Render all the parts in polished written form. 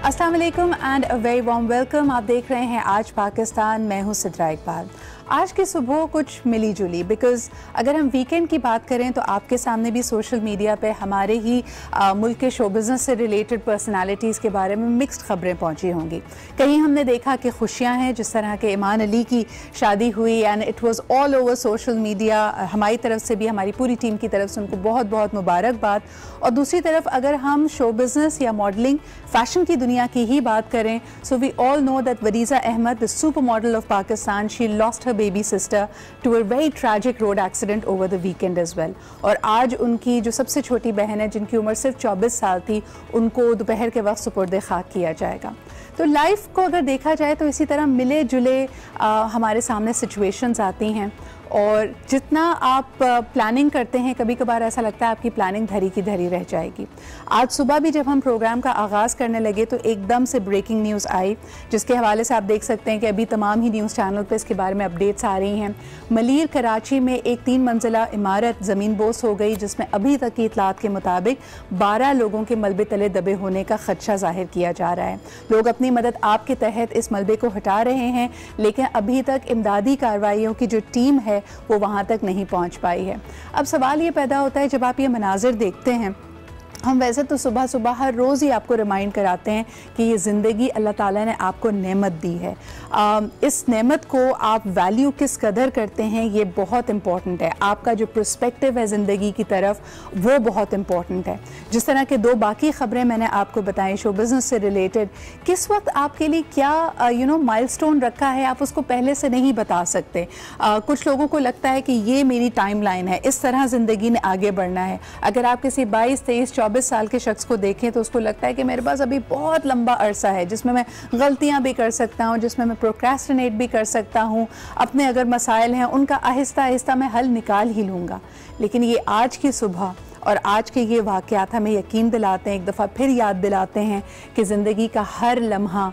अस्सलाम वालेकुम and a very warm welcome. आप देख रहे हैं आज पाकिस्तान, मैं हूं सिद्रा इकबाल। आज की सुबह कुछ मिली जुली, बिकॉज़ अगर हम वीकेंड की बात करें तो आपके सामने भी सोशल मीडिया पे हमारे ही मुल्क के शो बिज़नेस से रिलेटेड पर्सनालिटीज़ के बारे में मिक्स्ड खबरें पहुंची होंगी। कहीं हमने देखा कि खुशियां हैं, जिस तरह के ईमान अली की शादी हुई and it was all over social media. हमारी तरफ से भी, हमारी पूरी टीम की तरफ से उनको बहुत बहुत मुबारकबाद। और दूसरी तरफ अगर हम शो बिज़नेस या मॉडलिंग, फैशन की दुनिया की ही बात करें, so we all know that Vareeza Ahmed, the super model of Pakistan, she lost her baby sister to a very tragic road accident over the weekend as well। और आज उनकी जो सबसे छोटी बहन है, जिनकी उम्र सिर्फ 24 साल थी, उनको दोपहर के वक्त सुपुर्द खाक किया जाएगा। तो लाइफ को अगर देखा जाए तो इसी तरह मिले जुले हमारे सामने सिचुएशंस आती हैं, और जितना आप प्लानिंग करते हैं, कभी कभार ऐसा लगता है आपकी प्लानिंग धरी की धरी रह जाएगी। आज सुबह भी जब हम प्रोग्राम का आगाज़ करने लगे तो एकदम से ब्रेकिंग न्यूज़ आई, जिसके हवाले से आप देख सकते हैं कि अभी तमाम ही न्यूज़ चैनल पर इसके बारे में अपडेट्स आ रही हैं। मलीर कराची में एक 3 मंजिला इमारत ज़मीन बोस हो गई, जिसमें अभी तक की इतलात के मुताबिक 12 लोगों के मलबे तले दबे होने का खदशा जाहिर किया जा रहा है। लोग अपनी मदद आपके तहत इस मलबे को हटा रहे हैं, लेकिन अभी तक इमदादी कार्रवाइयों की जो टीम है वो वहाँ तक नहीं पहुँच पाई है। अब सवाल ये पैदा होता है, जब आप ये मनाजिर देखते हैं, हम वैसे तो सुबह सुबह हर रोज़ ही आपको रिमाइंड कराते हैं कि ये ज़िंदगी अल्लाह ताला ने आपको नेमत दी है। इस नेमत को आप वैल्यू किस कदर करते हैं, ये बहुत इम्पॉर्टेंट है। आपका जो पर्सपेक्टिव है ज़िंदगी की तरफ, वो बहुत इम्पॉर्टेंट है। जिस तरह के 2 बाकी ख़बरें मैंने आपको बताई शो बिज़नेस से रिलेटेड, किस वक्त आपके लिए क्या माइलस्टोन रखा है, आप उसको पहले से नहीं बता सकते। कुछ लोगों को लगता है कि ये मेरी टाइम लाइन है, इस तरह ज़िंदगी ने आगे बढ़ना है। अगर आप किसी 22, 23, 24 साल के शख्स को देखें तो उसको लगता है कि मेरे पास अभी बहुत लंबा अरसा है, जिसमें मैं गलतियां भी कर सकता हूं, जिसमें मैं प्रोक्रेस्टिनेट भी कर सकता हूं, अपने अगर मसाइल हैं उनका आहिस्ता आहिस्ता मैं हल निकाल ही लूँगा। लेकिन ये आज की सुबह और आज के ये वाक़यात हमें यकीन दिलाते हैं, एक दफ़ा फिर याद दिलाते हैं कि ज़िंदगी का हर लम्हा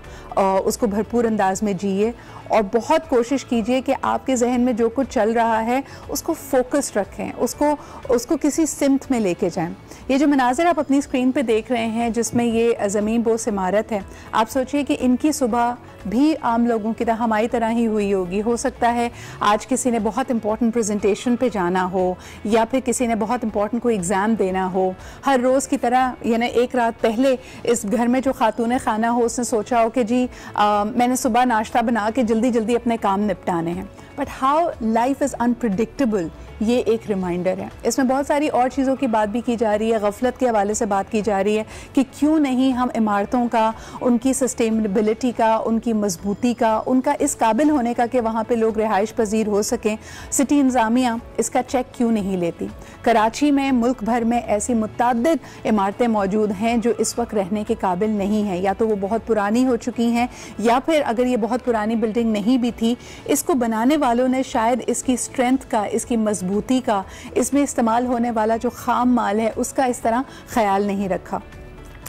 उसको भरपूर अंदाज में जिए, और बहुत कोशिश कीजिए कि आपके जहन में जो कुछ चल रहा है उसको फोकस्ड रखें, उसको किसी सिमत में लेके जाएं। ये जो मनाज़िर आप अपनी स्क्रीन पे देख रहे हैं, जिसमें ये ज़मीन बोस इमारत है, आप सोचिए कि इनकी सुबह भी आम लोगों की तरह, हमारी तरह ही हुई होगी। हो सकता है आज किसी ने बहुत इंपॉर्टेंट प्रेजेंटेशन पे जाना हो, या फिर किसी ने बहुत इंपॉर्टेंट कोई एग्ज़ाम देना हो। हर रोज़ की तरह यानी एक रात पहले इस घर में जो खातून खाना हो, उसने सोचा हो कि जी मैंने सुबह नाश्ता बना के जल्दी जल्दी अपने काम निपटाने हैं। But how life is unpredictable, ये एक रिमाइंडर है। इसमें बहुत सारी और चीज़ों की बात भी की जा रही है, गफलत के हवाले से बात की जा रही है कि क्यों नहीं हम इमारतों का, उनकी सस्टेनेबिलिटी का, उनकी मजबूती का, उनका इस काबिल होने का कि वहाँ पे लोग रिहाइश पजीर हो सकें, सिटी इंतज़ामिया इसका चेक क्यों नहीं लेती। कराची में, मुल्क भर में ऐसी मुतअद्दिद इमारतें मौजूद हैं जो इस वक्त रहने के काबिल नहीं हैं, या तो वो बहुत पुरानी हो चुकी हैं, या फिर अगर ये बहुत पुरानी बिल्डिंग नहीं भी थी, इसको बनाने वालों ने शायद इसकी स्ट्रेंथ का, इसकी मजबूती का, इसमें इस्तेमाल होने वाला जो खाम माल है उसका इस तरह ख्याल नहीं रखा।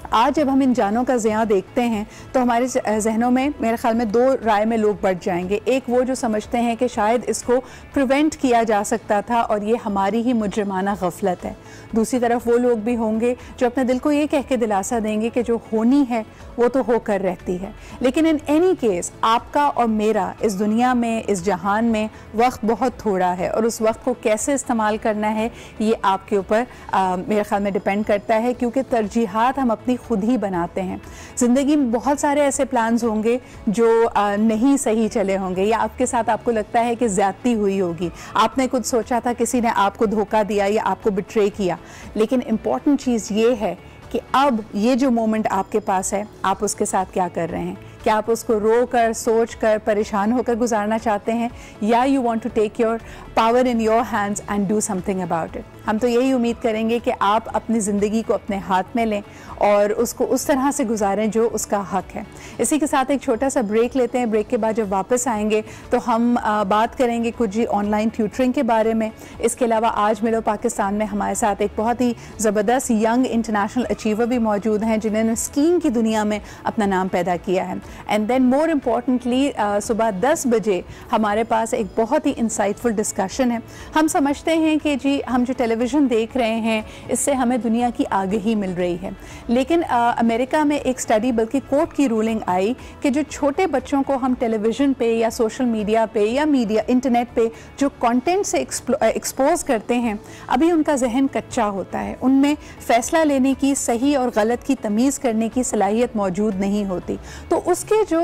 आज जब हम इन जानों का ज़िया देखते हैं तो हमारे जहनों में मेरे ख्याल में 2 राय में लोग बढ़ जाएंगे। एक वो जो समझते हैं कि शायद इसको प्रिवेंट किया जा सकता था और ये हमारी ही मुजरिमाना गफलत है। दूसरी तरफ वो लोग भी होंगे जो अपने दिल को ये कह के दिलासा देंगे कि जो होनी है वो तो होकर रहती है। लेकिन इन एनी केस आपका और मेरा इस दुनिया में, इस जहान में वक्त बहुत थोड़ा है, और उस वक्त को कैसे इस्तेमाल करना है ये आपके ऊपर मेरे ख्याल में डिपेंड करता है, क्योंकि तरजीहात हम अपनी खुद ही बनाते हैं। ज़िंदगी में बहुत सारे ऐसे प्लान्स होंगे जो नहीं सही चले होंगे, या आपके साथ आपको लगता है कि ज़्यादती हुई होगी, आपने कुछ सोचा था, किसी ने आपको धोखा दिया या आपको बिट्रे किया। लेकिन इम्पॉर्टेंट चीज़ ये है कि अब ये जो मोमेंट आपके पास है, आप उसके साथ क्या कर रहे हैं। क्या आप उसको रो कर, सोच कर, परेशान होकर गुजारना चाहते हैं, या you want to take your power in your hands and do something about it. हम तो यही उम्मीद करेंगे कि आप अपनी ज़िंदगी को अपने हाथ में लें और उसको उस तरह से गुजारें जो उसका हक है। इसी के साथ एक छोटा सा ब्रेक लेते हैं। ब्रेक के बाद जब वापस आएंगे तो हम बात करेंगे कुछ जी ऑनलाइन ट्यूटरिंग के बारे में। इसके अलावा आज मिलो पाकिस्तान में हमारे साथ एक बहुत ही ज़बरदस्त यंग इंटरनेशनल अचीवर भी मौजूद हैं जिन्होंने स्कीइंग की दुनिया में अपना नाम पैदा किया है। एंड देन मोर इम्पॉर्टेंटली सुबह 10 बजे हमारे पास एक बहुत ही इंसाइटफुल डिस्कशन है। हम समझते हैं कि जी हम जो टेलीविज़न देख रहे हैं इससे हमें दुनिया की आगाही मिल रही है, लेकिन अमेरिका में एक स्टडी, बल्कि कोर्ट की रूलिंग आई कि जो छोटे बच्चों को हम टेलीविज़न पे या सोशल मीडिया पे या इंटरनेट पे जो कंटेंट से एक्सपोज करते हैं, अभी उनका जहन कच्चा होता है, उनमें फ़ैसला लेने की, सही और गलत की तमीज़ करने की सलाहियत मौजूद नहीं होती। तो उसके जो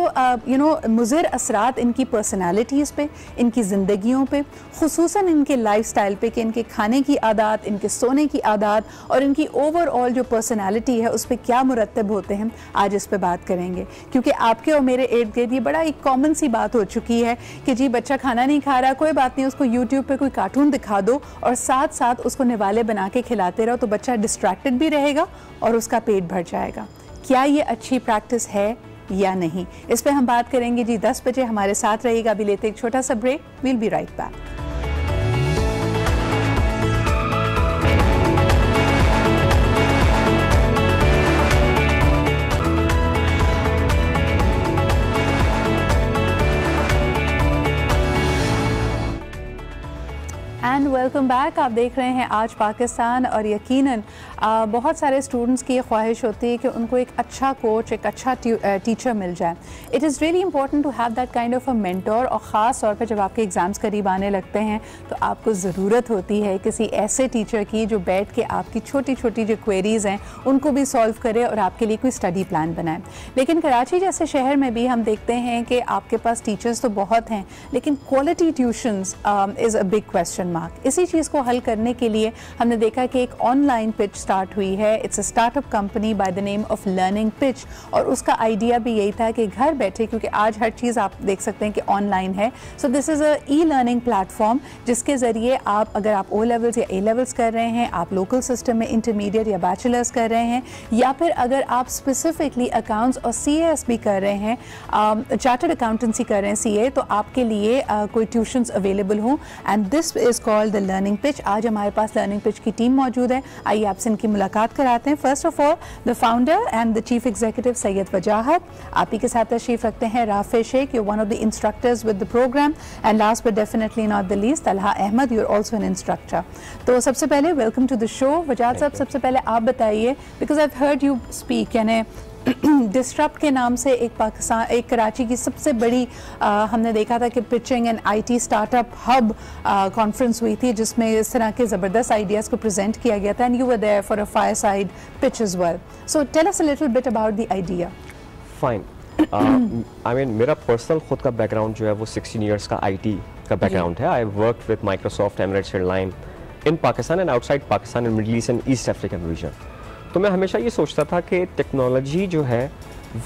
मुज़िर असरात इनकी पर्सनालिटीज़ पे, इनकी ज़िंदगियों पे, ख़ुसूसन इनके लाइफस्टाइल पे, कि इनके खाने की आदत, इनके सोने की आदत और इनकी ओवरऑल जो पर्सनालिटी है उस पर क्या मुरतब होते हैं, आज इस पे बात करेंगे। क्योंकि आपके और मेरे इर्द गिर्द ये बड़ा एक कॉमन सी बात हो चुकी है कि जी बच्चा खाना नहीं खा रहा, कोई बात नहीं, उसको यूट्यूब पे कोई कार्टून दिखा दो और साथ साथ उसको निवाले बना के खिलाते रहो, तो बच्चा डिस्ट्रैक्टेड भी रहेगा और उसका पेट भर जाएगा। क्या ये अच्छी प्रैक्टिस है या नहीं, इस पे हम बात करेंगे जी 10 बजे। हमारे साथ रहिएगा। अभी लेते एक छोटा सा break, we'll be right back. And welcome back. आप देख रहे हैं आज पाकिस्तान, और यकीनन बहुत सारे स्टूडेंट्स की ये ख्वाहिश होती है कि उनको एक अच्छा कोच, एक अच्छा टीचर मिल जाए। It is really important to have that kind of a mentor, और ख़ास तौर पर जब आपके एग्ज़ाम्स करीब आने लगते हैं तो आपको ज़रूरत होती है किसी ऐसे टीचर की जो बैठ के आपकी छोटी छोटी जो क्वेरीज़ हैं उनको भी सॉल्व करे और आपके लिए कोई स्टडी प्लान बनाए। लेकिन कराची जैसे शहर में भी हम देखते हैं कि आपके पास टीचर्स तो बहुत हैं, लेकिन quality tuitions is a big question mark. इसी चीज़ को हल करने के लिए हमने देखा कि एक ऑनलाइन पिच स्टार्ट हुई है। It's a startup company by the name of learning pitch, और उसका आइडिया भी यही था कि घर बैठे, क्योंकि आज हर चीज़ आप देख सकते हैं कि ऑनलाइन है, so this is a e learning platform जिसके ज़रिए आप, अगर आप ओ लेवल्स या ए लेवल्स कर रहे हैं, आप लोकल सिस्टम में इंटरमीडिएट या बैचलर्स कर रहे हैं, या फिर अगर आप स्पेसिफिकली अकाउंट्स और CAS भी कर रहे हैं, चार्टर्ड अकाउंटेंसी कर रहे हैं CA, तो आपके लिए कोई ट्यूशन्स अवेलेबल हों। And this is called the learning pitch. आज हमारे पास लर्निंग पिच की टीम मौजूद है। आइए आपसे इनकी मुलाकात कराते हैं। First of all the founder and the chief executive Syed Wajahat, आप ही के साथ तशरीफ रखते हैं Rafay Sheikh, you one of the instructors with the programme, and last but definitely not the least Talha Ahmed, you are also N instructor. तो सबसे पहले वेलकम टू द शो। वजाहत साहब, सबसे पहले आप बताइए, because I have heard you speak, यानी डिस्ट्रप्ट के नाम से एक कराची की सबसे बड़ी हमने देखा था कि pitching and IT startup hub conference हुई थी, जिसमें इस तरह के ज़बरदस्त आइडियाज़ को प्रेजेंट किया गया था, and you were there for a fireside pitch as well. So tell us a little bit about the idea. Fine. I mean मेरा पर्सनल खुद का बैकग्राउंड जो है वो 16 ईयर्स का IT का बैकग्राउंड है। I worked with Microsoft, Emirates airline in Pakistan and outside Pakistan in middle east and east African region. तो मैं हमेशा ये सोचता था कि टेक्नोलॉजी जो है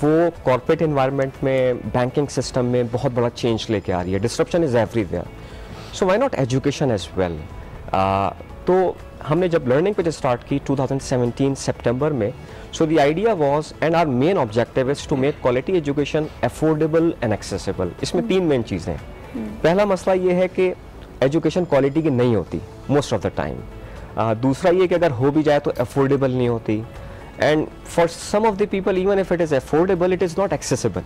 वो कॉर्पोरेट एनवायरनमेंट में, बैंकिंग सिस्टम में बहुत बड़ा चेंज लेके आ रही है। Disruption is everywhere, so why not education as well. तो हमने जब लर्निंग पे स्टार्ट की 2017 सितंबर में, so the idea was and our main objective is to make quality education affordable and accessible. इसमें 3 मेन चीज़ें हैं। पहला मसला ये है कि एजुकेशन क्वालिटी की नहीं होती मोस्ट ऑफ द टाइम। दूसरा ये कि अगर हो भी जाए तो अफोर्डेबल नहीं होती, and for some of the people even if it is affordable it is not accessible.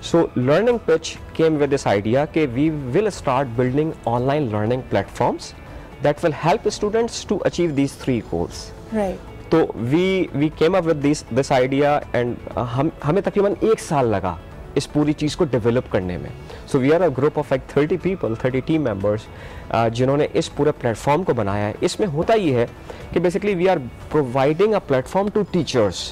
So Learning Pitch came with this idea कि we will start building online learning platforms that will help students to achieve these 3 goals। तो we came up with this idea, and हमें तकरीबन 1 साल लगा इस पूरी चीज़ को develop करने में। So we are a group of like 30 people, 30 team members जिन्होंने इस पूरे प्लेटफॉर्म को बनाया है। इसमें होता ये है कि basically we are providing a platform to teachers.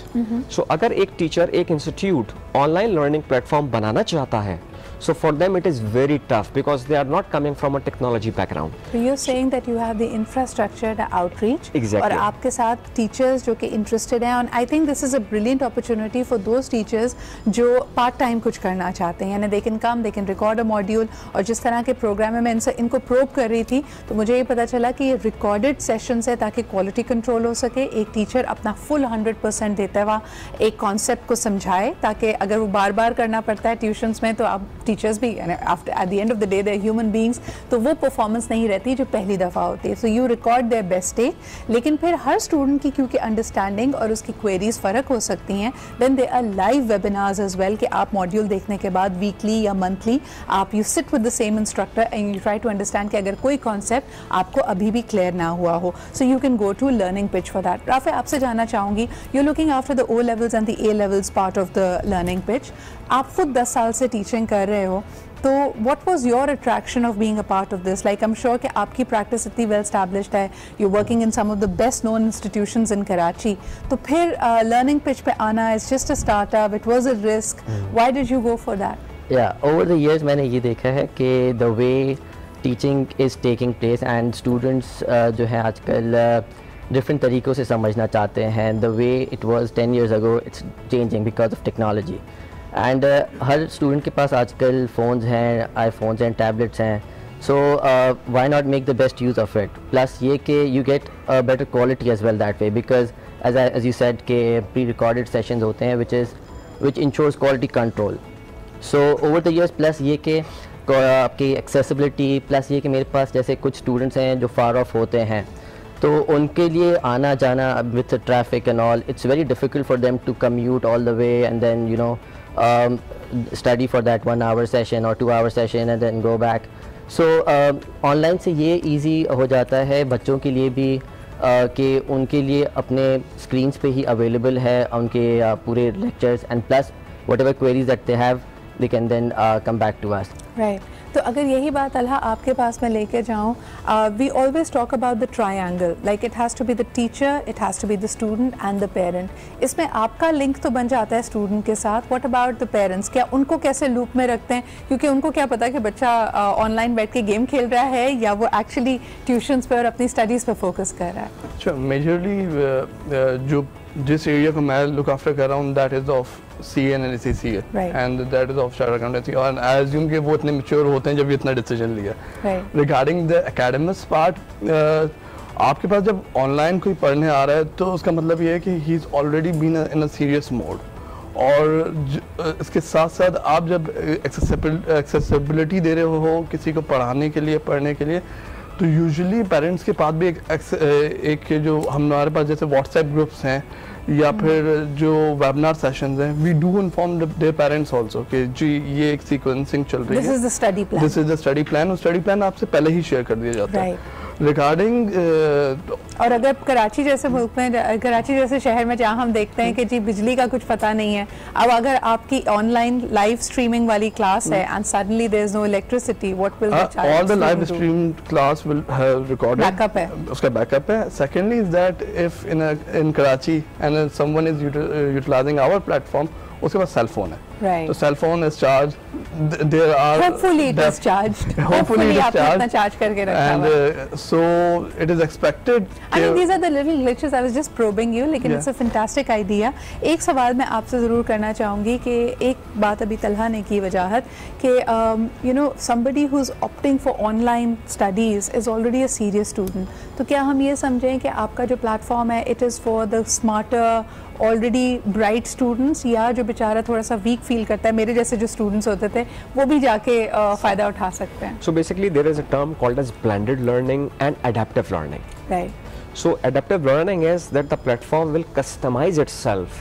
So अगर एक टीचर, एक इंस्टीट्यूट ऑनलाइन लर्निंग प्लेटफॉर्म बनाना चाहता है, so for them it is very tough because they are not coming from a technology background. So you're saying that you have the infrastructure, the outreach, exactly, और आपके साथ teachers जो कि interested हैं, and I think this is a brilliant opportunity for those teachers जो part time कुछ करना चाहते हैं, यानी they can come, they can record a module। और जिस तरह के प्रोग्राम में मैं इनको प्रोब कर रही थी तो मुझे ये पता चला कि ये रिकॉर्डेड सेशंस है ताकि क्वालिटी कंट्रोल हो सके। एक टीचर अपना फुल 100% देता हुआ एक कॉन्सेप्ट को समझाए, ताकि अगर वो बार बार करना पड़ता है ट्यूशन्स में तो आप टीचर्स भी after at the end of the day they human beings, तो वो परफॉर्मेंस नहीं रहती जो पहली दफ़ा होती है. So you record their best day, लेकिन फिर हर स्टूडेंट की क्योंकि अंडरस्टैंडिंग और उसकी क्वेरीज फ़र्क हो सकती हैं, then they are live webinars as well कि आप मॉड्यूल देखने के बाद वीकली या मंथली आप you sit with the same instructor and you try to understand कि अगर कोई कॉन्सेप्ट आपको अभी भी क्लियर ना हुआ हो, so you can go to learning pitch for that. Rafay, आपसे जानना चाहूँगी, you looking after the O levels and the A levels part of the learning pitch. आप खुद 10 साल से टीचिंग कर रहे हो, तो what was your attraction of being a part of this? Like, I'm sure कि आपकी practice इतनी well established है, you're working in some of the best known institutions in Karachi. तो फिर learning pitch पे आना is just a startup, it was a risk. Why did you go for that? Yeah, over the years मैंने ये देखा है कि the way teaching is taking place and students जो है आजकल different तरीक़ों से समझना चाहते हैं. The way it was 10 years ago, it's changing because of technology. And हर स्टूडेंट के पास आजकल फ़ोन्स हैं, आईफोन्स हैं, टैबलेट्स हैं. So why not make the best use of it. Plus ये कि you get a better quality as well that way, because as you said के प्री रिकॉर्डेड सेशंस होते हैं which ensures quality control. So over the years, plus ये कि आपकी accessibility, plus ये कि मेरे पास जैसे कुछ स्टूडेंट्स हैं जो फार ऑफ होते हैं, तो उनके लिए आना जाना with traffic and all, it's very difficult for them to commute all the way and then you know study for that 1 hour session or 2 hour session and then go back. So online से ये easy हो जाता है बच्चों के लिए भी कि उनके लिए अपने screens पे ही available है उनके पूरे lectures and plus whatever queries that they have they can then come back to us. Right. तो अगर यही बात तलहा आपके पास मैं लेके जाऊँ, we always talk about the triangle, like it has to be the teacher, it has to be the student and the parent. इसमें आपका लिंक तो बन जाता है स्टूडेंट के साथ. व्हाट अबाउट द पेरेंट्स, क्या उनको कैसे लूप में रखते हैं? क्योंकि उनको क्या पता कि बच्चा ऑनलाइन बैठ के गेम खेल रहा है या वो एक्चुअली ट्यूशन्स पे और अपनी स्टडीज़ पे फोकस कर रहा है. अच्छा, मेजरली जो जिस एरिया को मैं लुक आफ्टर कर रहा हूँ, that is of CA and CCA, and that is of chartered accountancy. And I assume कि वो इतने mature होते हैं जब ये इतना decision लिया. Regarding the academics part, आपके पास जब online कोई पढ़ने आ रहा है तो उसका मतलब ये है कि he is already been in a serious mode. और इसके साथ साथ आप जब accessibility दे रहे हो किसी को पढ़ाने के लिए, पढ़ने के लिए, तो यूजुअली पेरेंट्स के पास भी एक जो हमारे पास जैसे व्हाट्सएप ग्रुप्स हैं या फिर जो वेबिनार सेशंस हैं, we do inform their parents also कि जी ये एक सीक्वेंसिंग चल रही है, this is the study plan, this is the study plan. और स्टडी प्लान आपसे पहले ही शेयर कर दिया जाता है. रिगार्डिंग और अगर कराची जैसे मुल्क में, कराची जैसे शहर में जहाँ हम देखते हैं कि जी बिजली का कुछ पता नहीं है, अब अगर आपकी ऑनलाइन लाइव स्ट्रीमिंग वाली क्लास है and suddenly there is no electricity, what will the child, all the live stream class will have recorded, backup है, उसका बैकअप है. Secondly is that if in Karachi and someone is utilising our platform, उसके पास cell phone है, right. तो cell phone is charge, there are hopefully it is charged, hopefully आपने अपना charge करके रखा हुआ है, and so it is expected. I mean these are the little glitches. I was just probing you, लेकिन it's a fantastic idea. एक सवाल मैं आपसे ज़रूर करना चाहूँगी कि एक बात अभी तलहा ने की वजाहत कि you know somebody who's opting for online studies is already a serious student. तो क्या हम ये समझें कि आपका जो प्लेटफॉर्म है it is for the smarter already bright students, या जो बेचारा थोड़ा सा वीक फील करता है, मेरे जैसे जो स्टूडेंट्स होते थे वो भी जाके फ़ायदा उठा सकते हैं? So basically there is a term called as blended learning and adaptive learning. Right. So adaptive learning is that the platform will customize itself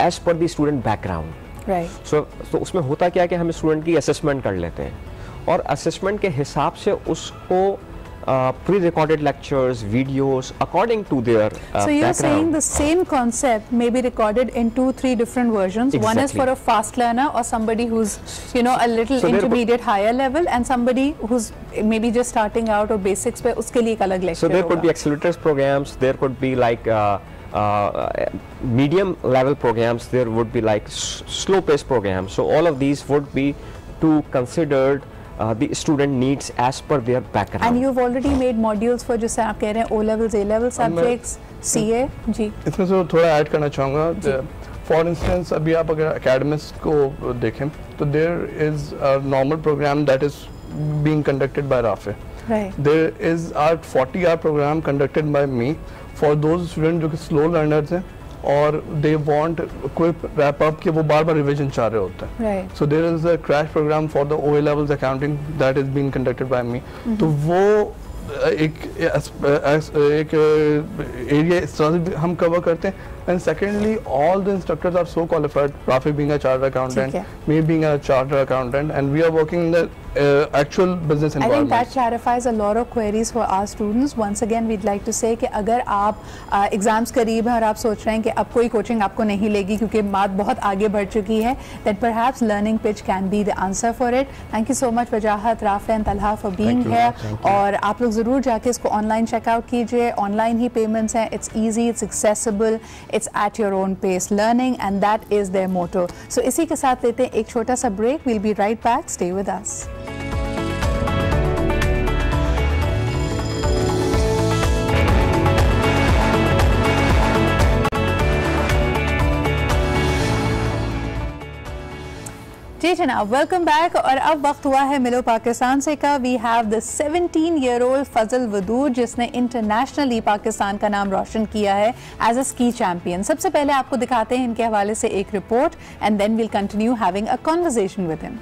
as per the student background. Right. So उसमें होता क्या है कि हम student की assessment कर लेते हैं और असेसमेंट के हिसाब से उसको pre-recorded lectures, videos according to their so you're background. saying the same concept may be recorded in 2-3 different versions. Exactly. One is for a fast learner or somebody who's you know a little intermediate higher level, and somebody who's maybe just starting out or basics पे उसके लिए एक अलग lecture. So there could be accelerators programs, there could be like medium level programs, there would be like slow pace programs. So all of these would be to considered the student needs as per their background. And you've already made modules for जिसे आप कह रहे हैं O levels, A level subjects, CA. जी. इसमें से थोड़ा add करना चाहूँगा. फॉर इंस्टेंस अभी आप अगर एकेडमिक्स को देखें तो there is a normal program that is being conducted by Rafay. There is are 40 hour program conducted by me for those student जो कि स्लो लर्नर्स हैं और दे वांट कोई रैप अप कि वो बार बार रिवीजन चाह रहे होते हैं. So there is a crash program for the OA levels accounting that is being conducted by me. तो वो एक एरिया इस तरह से हम कवर करते हैं. And secondly, all the instructors are so qualified. Rafi being a chartered accountant, me being a chartered accountant, and we are working in the actual business environment. I think that clarifies a lot of queries for our students. Once again, we'd like to say कि अगर आप exams करीब हैं और आप सोच रहे हैं कि अब कोई कोचिंग आपको नहीं लेगी क्योंकि बात बहुत आगे बढ़ चुकी है, then perhaps learning pitch can be the answer for it. Thank you so much Wajahat, Rafe and Talha for being here. और आप लोग ज़रूर जाके इसको ऑनलाइन चेकआउट कीजिए. ऑनलाइन ही पेमेंट्स हैं. It's easy, it's accessible. It's at your own pace learning, and that is their motto. So इसी के साथ लेते हैं एक छोटा सा break. We'll be right back. Stay with us. जी जनाब, वेलकम बैक. और अब वक्त हुआ है मिलो पाकिस्तान से का. वी हैव द 17-year-old फजल वदूद जिसने इंटरनेशनली पाकिस्तान का नाम रोशन किया है एज अ स्की चैंपियन. सबसे पहले आपको दिखाते हैं इनके हवाले से एक report and then we'll continue having a conversation with him.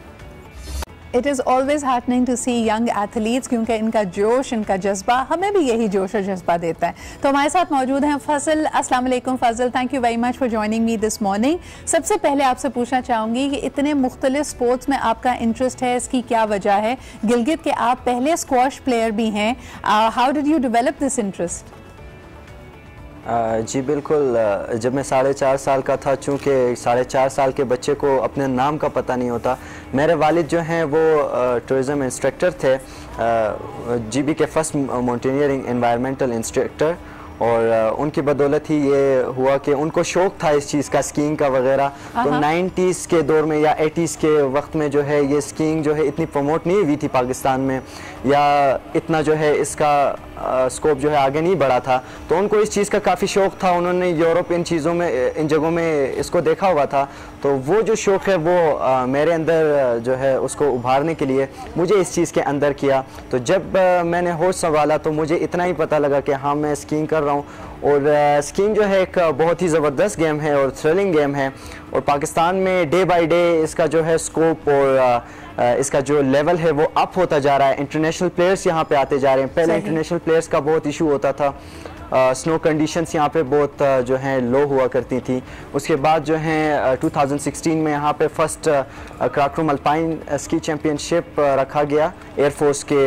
It is always heartening to see young athletes क्योंकि इनका जोश, इनका जज्बा हमें भी यही जोश और जज्बा देता है. तो हमारे साथ मौजूद हैं फजल. अस्सलाम वालेकुम Fazal, thank you very much for joining me this morning. सबसे पहले आपसे पूछना चाहूँगी कि इतने मुख्तलिफ स्पोर्ट्स में आपका इंटरेस्ट है, इसकी क्या वजह है? गिलगित के आप पहले स्क्वॉश प्लेयर भी हैं. How did you develop this interest? जी बिल्कुल. जब मैं 4.5 साल का था, चूँकि 4.5 साल के बच्चे को अपने नाम का पता नहीं होता, मेरे वालिद जो हैं वो टूरिज़म इंस्ट्रक्टर थे, GB के फर्स्ट माउंटेनियरिंग एनवायरमेंटल इंस्ट्रक्टर. और उनकी बदौलत ही ये हुआ कि उनको शौक़ था इस चीज़ का, स्कीइंग का वगैरह. तो 90s के दौर में या 80s के वक्त में जो है ये स्कीइंग जो है इतनी प्रमोट नहीं हुई थी पाकिस्तान में, या इतना जो है इसका स्कोप जो है आगे नहीं बढ़ा था. तो उनको इस चीज़ का काफ़ी शौक़ था. उन्होंने यूरोप इन चीज़ों में, इन जगहों में इसको देखा हुआ था. तो वो जो शौक़ है वो मेरे अंदर जो है उसको उभारने के लिए मुझे इस चीज़ के अंदर किया. तो जब मैंने होश संभाला तो मुझे इतना ही पता लगा कि हाँ मैं स्कीइंग कर रहा हूँ. और स्कीइंग जो है एक बहुत ही ज़बरदस्त गेम है और थ्रिलिंग गेम है. और पाकिस्तान में डे बाय डे इसका जो है स्कोप और इसका जो लेवल है वो अप होता जा रहा है. इंटरनेशनल प्लेयर्स यहाँ पे आते जा रहे हैं. पहले इंटरनेशनल प्लेयर्स का बहुत इशू होता था. स्नो कंडीशंस यहाँ पे बहुत जो हैं लो हुआ करती थी. उसके बाद जो हैं 2016 में यहाँ पे first Karakoram alpine ski championship रखा गया एयरफोर्स के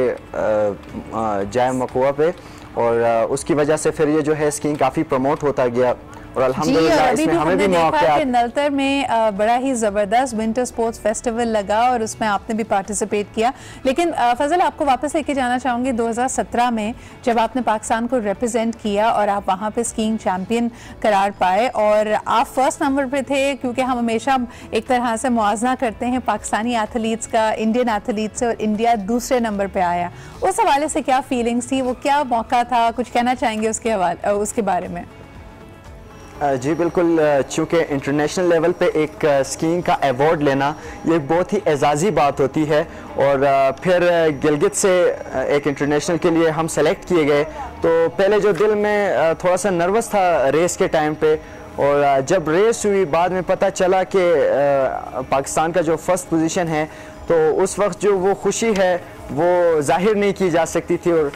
जाय मकुआ पे. और उसकी वजह से फिर ये जो है स्कीइंग काफ़ी प्रमोट होता गया. और अल्हम्दुलिल्लाह इसमें हमें भी मौका कि नलतर में बड़ा ही ज़बरदस्त विंटर स्पोर्ट्स फेस्टिवल लगा और उसमें आपने भी पार्टिसिपेट किया. लेकिन फजल, आपको वापस लेके जाना चाहूँगी 2017 में जब आपने पाकिस्तान को रिप्रेजेंट किया और आप वहाँ पे स्कीइंग चैम्पियन करार पाए और आप फर्स्ट नंबर पे थे. क्योंकि हम हमेशा एक तरह से मुआवजा करते हैं पाकिस्तानी एथलीट्स का इंडियन एथलीट से, और इंडिया दूसरे नंबर पर आया. उस हवाले से क्या फीलिंग्स थी, वो क्या मौका था, कुछ कहना चाहेंगे उसके बारे में? जी बिल्कुल. चूँकि इंटरनेशनल लेवल पे एक स्कीइंग का अवार्ड लेना ये एक बहुत ही एजाज़ी बात होती है. और फिर गिलगित से एक इंटरनेशनल के लिए हम सेलेक्ट किए गए. तो पहले जो दिल में थोड़ा सा नर्वस था रेस के टाइम पे, और जब रेस हुई बाद में पता चला कि पाकिस्तान का जो फर्स्ट पोजीशन है, तो उस वक्त जो वो खुशी है वो जाहिर नहीं की जा सकती थी. और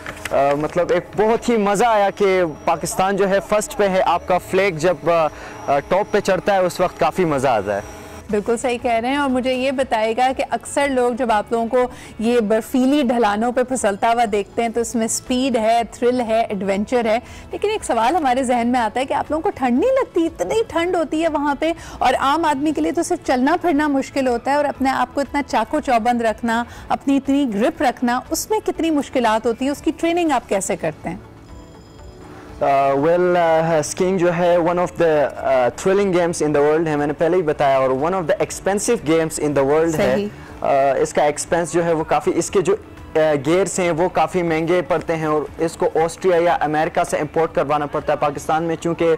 मतलब एक बहुत ही मज़ा आया कि पाकिस्तान जो है फर्स्ट पे है. आपका फ्लैग जब टॉप पे चढ़ता है उस वक्त काफ़ी मज़ा आता है. बिल्कुल सही कह रहे हैं. और मुझे ये बताएगा कि अक्सर लोग जब आप लोगों को ये बर्फीली ढलानों पे फिसलता हुआ देखते हैं तो इसमें स्पीड है, थ्रिल है, एडवेंचर है. लेकिन एक सवाल हमारे जहन में आता है कि आप लोगों को ठंड नहीं लगती? इतनी ठंड होती है वहाँ पे, और आम आदमी के लिए तो सिर्फ चलना फिरना मुश्किल होता है, और अपने आप को इतना चाको चौबंद रखना, अपनी इतनी ग्रिप रखना, उसमें कितनी मुश्किलात होती है? उसकी ट्रेनिंग आप कैसे करते हैं? स्कीइंग जो है one of the thrilling games in the world है, मैंने पहले ही बताया, और one of the expensive games in the world है. इसका एक्सपेंस जो है वो काफ़ी, इसके जो गेयर्स हैं वो काफ़ी महंगे पड़ते हैं और इसको ऑस्ट्रिया या अमेरिका से इंपोर्ट करवाना पड़ता है. पाकिस्तान में चूँकि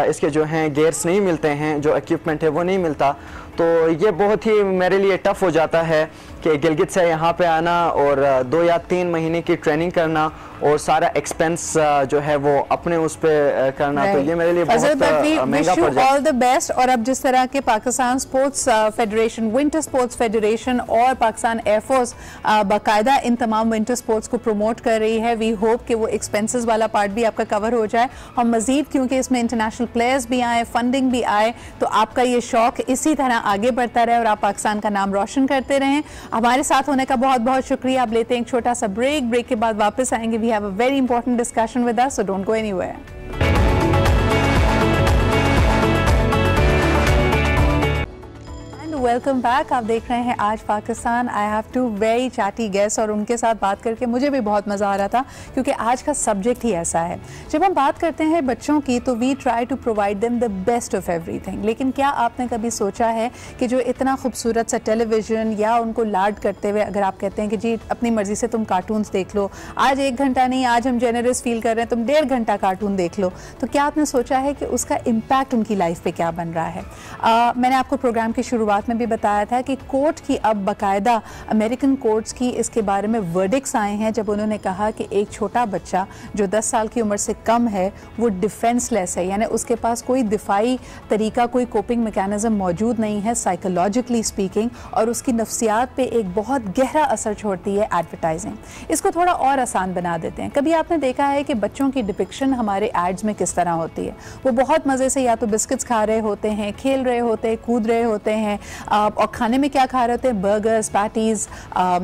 इसके जो हैं गेयर्स नहीं मिलते हैं, जो इक्विपमेंट है वो नहीं मिलता, तो ये बहुत ही मेरे लिए टफ हो जाता है कि गिलगित से यहाँ पे आना और 2 या 3 महीने की ट्रेनिंग करना और सारा एक्सपेंस जो है वो अपने उस पे करना, तो ये मेरे लिए बहुत महंगा पड़ जाता है। All the best. और अब जिस तरह के Pakistan sports federation, winter sports federation और पाकिस्तान एयरफोर्स बाकायदा इन तमाम विंटर स्पोर्ट्स को प्रमोट कर रही है, वी होप कि वो एक्सपेंसेस वाला पार्ट भी आपका कवर हो जाए और मजीद, क्योंकि इसमें इंटरनेशनल प्लेयर्स भी आए, फंडिंग भी आए, तो आपका ये शौक इसी तरह आगे बढ़ता रहे और आप पाकिस्तान का नाम रोशन करते रहें। हमारे साथ होने का बहुत बहुत शुक्रिया। आप लेते हैं एक छोटा सा ब्रेक के बाद वापस आएंगे। We have a very important discussion with us, so don't go anywhere. Welcome back. आप देख रहे हैं Aaj Pakistan. I have 2 very chatty guest और उनके साथ बात करके मुझे भी बहुत मज़ा आ रहा था, क्योंकि आज का सब्जेक्ट ही ऐसा है। जब हम बात करते हैं बच्चों की तो we try to provide them the best of everything, लेकिन क्या आपने कभी सोचा है कि जो इतना खूबसूरत सा टेलीविज़न या उनको लाड करते हुए अगर आप कहते हैं कि जी अपनी मर्ज़ी से तुम कार्टून्स देख लो, आज 1 घंटा नहीं, आज हम जेनरस फील कर रहे हैं, तुम 1.5 घंटा कार्टून देख लो, तो क्या आपने सोचा है कि उसका इम्पैक्ट उनकी लाइफ पर क्या बन रहा है? मैंने आपको प्रोग्राम की शुरुआत में भी बताया था कि कोर्ट की अब बाकायदा अमेरिकन कोर्ट्स की इसके बारे में वर्डिक्ट्स आए हैं, जब उन्होंने कहा कि एक छोटा बच्चा जो 10 साल की उम्र से कम है वो डिफेंसलेस है, यानी उसके पास कोई दिफाई तरीका, कोई कोपिंग मैकेनिज्म मौजूद नहीं है साइकोलॉजिकली स्पीकिंग, और उसकी नफ्सियात पे एक बहुत गहरा असर छोड़ती है एडवर्टाइजिंग। इसको थोड़ा और आसान बना देते हैं। कभी आपने देखा है कि बच्चों की डिपिक्शन हमारे एड्स में किस तरह होती है? वो बहुत मज़े से या तो बिस्किट्स खा रहे होते हैं, खेल रहे होते हैं, कूद रहे होते हैं, और खाने में क्या खा रहे होते हैं? बर्गर्स, पैटीज़,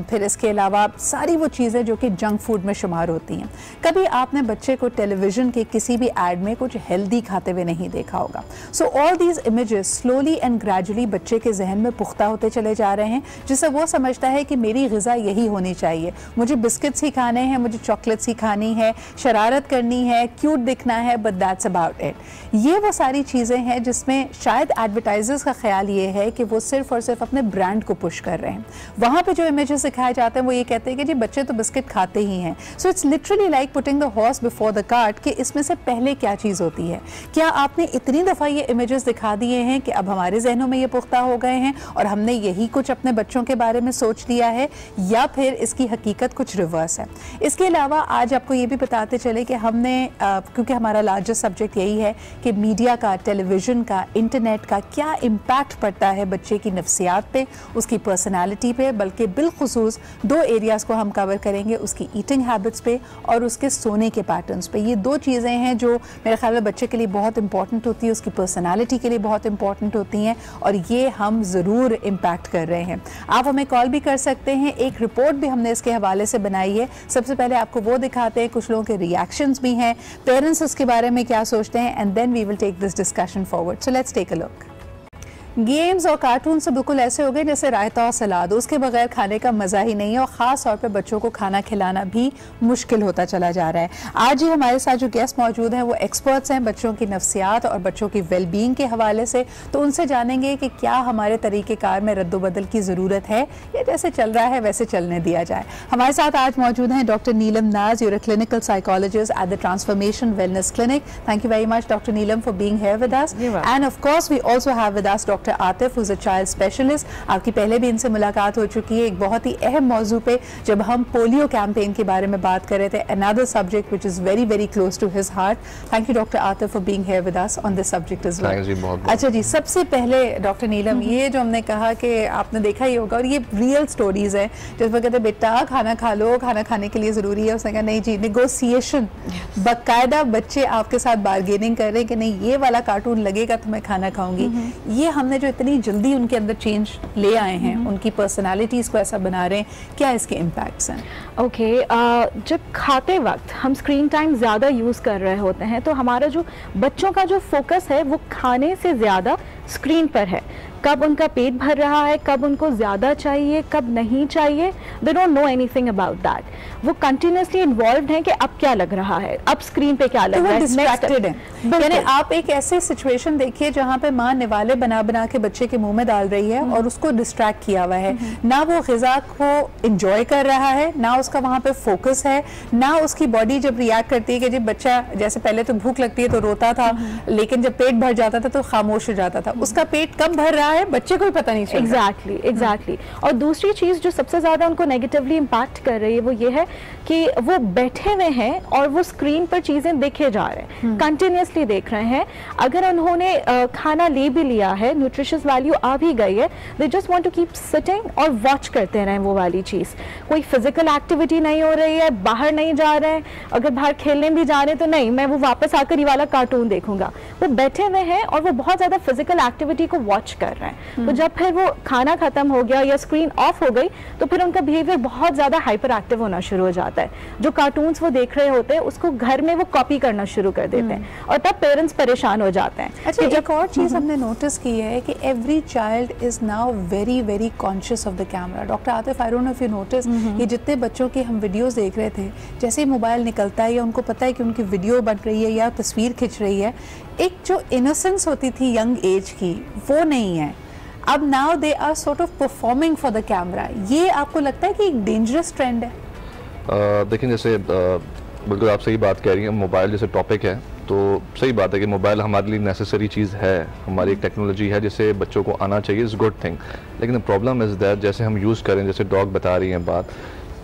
फिर इसके अलावा सारी वो चीज़ें जो कि जंक फूड में शुमार होती हैं। कभी आपने बच्चे को टेलीविज़न के किसी भी एड में कुछ हेल्दी खाते हुए नहीं देखा होगा। So all these images slowly and gradually बच्चे के जहन में पुख्ता होते चले जा रहे हैं, जिससे वो समझता है कि मेरी ग़िज़ा यही होनी चाहिए, मुझे बिस्किट्स ही खाने हैं, मुझे चॉकलेट्स ही खानी है, शरारत करनी है, क्यूट दिखना है, बट दैट्स अबाउट इट। ये वो सारी चीज़ें हैं जिसमें शायद एडवर्टाइजर्स का ख्याल ये है कि वो सिर्फ और सिर्फ अपने ब्रांड को पुश कर रहे हैं। वहाँ पे जो इमेजेस दिखाए जाते हैं वो ये कहते हैं कि जी बच्चे तो बिस्किट खाते ही हैं। So it's literally like putting the horse before the cart कि इसमें से पहले क्या चीज़ होती है। क्या आपने इतनी दफ़ा ये इमेजेस दिखा दिए हैं कि अब हमारे जहनों में ये पुख्ता हो गए हैं और हमने यही कुछ अपने बच्चों के बारे में सोच लिया है, या फिर इसकी हकीकत कुछ रिवर्स है? इसके अलावा आज आपको ये भी बताते चले कि हमने क्योंकि हमारा लार्जेस्ट सब्जेक्ट यही है कि मीडिया का, टेलीविज़न का, इंटरनेट का क्या इम्पैक्ट पड़ता है बच्चे की नफ्सियात पे, उसकी पर्सनालिटी पे, बल्कि बिलखुसूस 2 एरियाज़ को हम कवर करेंगे, उसकी ईटिंग हैबिट्स पे और उसके सोने के पैटर्न्स पे। ये 2 चीज़ें हैं जो मेरे ख्याल में बच्चे के लिए बहुत इंपॉर्टेंट होती है, उसकी पर्सनालिटी के लिए बहुत इंपॉर्टेंट होती हैं, और ये हम ज़रूर इम्पैक्ट कर रहे हैं। आप हमें कॉल भी कर सकते हैं। एक रिपोर्ट भी हमने इसके हवाले से बनाई है। सबसे पहले आपको वो दिखाते हैं, कुछ लोगों के रिएक्शंस भी हैं, पेरेंट्स उसके बारे में क्या सोचते हैं, and then we will take this discussion forward. So let's take a look. Games और कार्टून से बिल्कुल ऐसे हो गए जैसे रायता और सलाद, उसके बगैर खाने का मज़ा ही नहीं है, और ख़ास तौर पे बच्चों को खाना खिलाना भी मुश्किल होता चला जा रहा है। आज ही हमारे साथ जो गेस्ट मौजूद हैं वो एक्सपर्ट्स हैं बच्चों की नफ्सियात और बच्चों की वेलबींग के हवाले से, तो उनसे जानेंगे कि क्या हमारे तरीक़ेकार में रद्दोबदल की ज़रूरत है या जैसे चल रहा है वैसे चलने दिया जाए। हमारे साथ आज मौजूद हैं doctor Neelam Naz, you're a clinical psychologist at the transformation wellness clinic. Thank you very much doctor Neelam for being here with us. And of course we also have with us doctor Atif, who's a child specialist। आपकी पहले भी इनसे मुलाकात हो चुकी है एक बहुत ही अहम मौजू पे, जब हम पोलियो कैंपेन के बारे में बात कर रहे थे, another subject which is very very close to his heart। Thank you Dr. Atif for being here with us on this subject as well। अच्छा जी, सबसे पहले डॉक्टर नीलम, ये जो हमने कहा कि आपने देखा ही होगा और ये रियल स्टोरीज है, जिसमें कहते हैं बेटा खाना खा लो, खाना खाने के लिए ज़रूरी है, उसने कहा नहीं जी, नेगोशिएशन, बाकायदा बच्चे आपके साथ बार्गेनिंग कर रहे हैं कि नहीं ये वाला कार्टून लगेगा तो मैं खाना खाऊंगी। ये हमने जो इतनी जल्दी उनके अंदर चेंज ले आए हैं, उनकी पर्सनालिटीज़ को ऐसा बना रहे हैं, क्या इसके इम्पैक्ट्स हैं? ओके, जब खाते वक्त हम स्क्रीन टाइम ज़्यादा यूज़ कर रहे होते हैं तो हमारा जो बच्चों का जो फोकस है वो खाने से ज़्यादा स्क्रीन पर है। कब उनका पेट भर रहा है, कब उनको ज़्यादा चाहिए, कब नहीं चाहिए, they don't know anything about that. वो कंटिन्यूसली इन्वॉल्व हैं कि अब क्या लग रहा है, अब स्क्रीन पे क्या लग रहा है, डिस्ट्रैक्टेड है। यानी आप एक ऐसे सिचुएशन देखिए जहाँ पे माँ निवाले बना बना के बच्चे के मुंह में डाल रही है और उसको डिस्ट्रैक्ट किया हुआ है, ना वो ग़िज़ा को इंजॉय कर रहा है, ना उसका वहाँ पे फोकस है, ना उसकी बॉडी जब रिएक्ट करती है कि जब बच्चा, जैसे पहले तो भूख लगती है तो रोता था, लेकिन जब पेट भर जाता था तो खामोश हो जाता था। उसका पेट कब भर रहा रहा है बच्चे को भी पता नहीं चल रहा। एग्जैक्टली। और दूसरी चीज़ जो सबसे ज़्यादा उनको नेगेटिवली इम्पैक्ट कर रही है वो ये है कि वो बैठे हुए हैं और वो स्क्रीन पर चीज़ें देखे जा रहे हैं, कंटिन्यूसली देख रहे हैं। अगर उन्होंने खाना ले भी लिया है, न्यूट्रिशियस वैल्यू आ भी गई है, they just want to keep sitting और वॉच करते रहें वो वाली चीज़। कोई फिजिकल एक्टिविटी नहीं हो रही है, बाहर नहीं जा रहे हैं, अगर बाहर खेलने भी जा रहे हैं तो नहीं, मैं वो वापस आकर ये वाला कार्टून देखूंगा। वो बैठे हुए हैं और वो बहुत ज़्यादा फिजिकल एक्टिविटी को वॉच कर रहे हैं। तो जब फिर वो खाना खत्म हो गया या स्क्रीन ऑफ हो गई तो फिर उनका बिहेवियर बहुत ज़्यादा हाइपर एक्टिव होना शुरू हो जाता है। जो कार्टून्स वो देख रहे होते हैं उसको घर में वो कॉपी करना शुरू कर देते हैं और तब पेरेंट्स परेशान हो जाते हैं। अच्छा, एक और चीज़ हमने नोटिस की है कि every child is now very very conscious of the camera. Doctor Atif, I don't know if you notice, ये जितने बच्चों के हम वीडियोस देख रहे थे, जैसे ही मोबाइल निकलता है या उनको पता है कि उनकी वीडियो बन रही है या तस्वीर खिंच रही है, एक जो इनोसेंस होती थी यंग एज की वो नहीं है। अब now they are sort of performing for the camera. ये आपको लगता है कि एक डेंजरस ट्रेंड है? देखिए, जैसे बिल्कुल आप सही बात कह रही हैं, मोबाइल जैसे टॉपिक है तो सही बात है कि मोबाइल हमारे लिए नेसेसरी चीज़ है, हमारी एक टेक्नोलॉजी है जिसे बच्चों को आना चाहिए, इज़ गुड थिंग। लेकिन प्रॉब्लम इज़ दैट जैसे हम यूज़ करें, जैसे डॉग बता रही हैं बात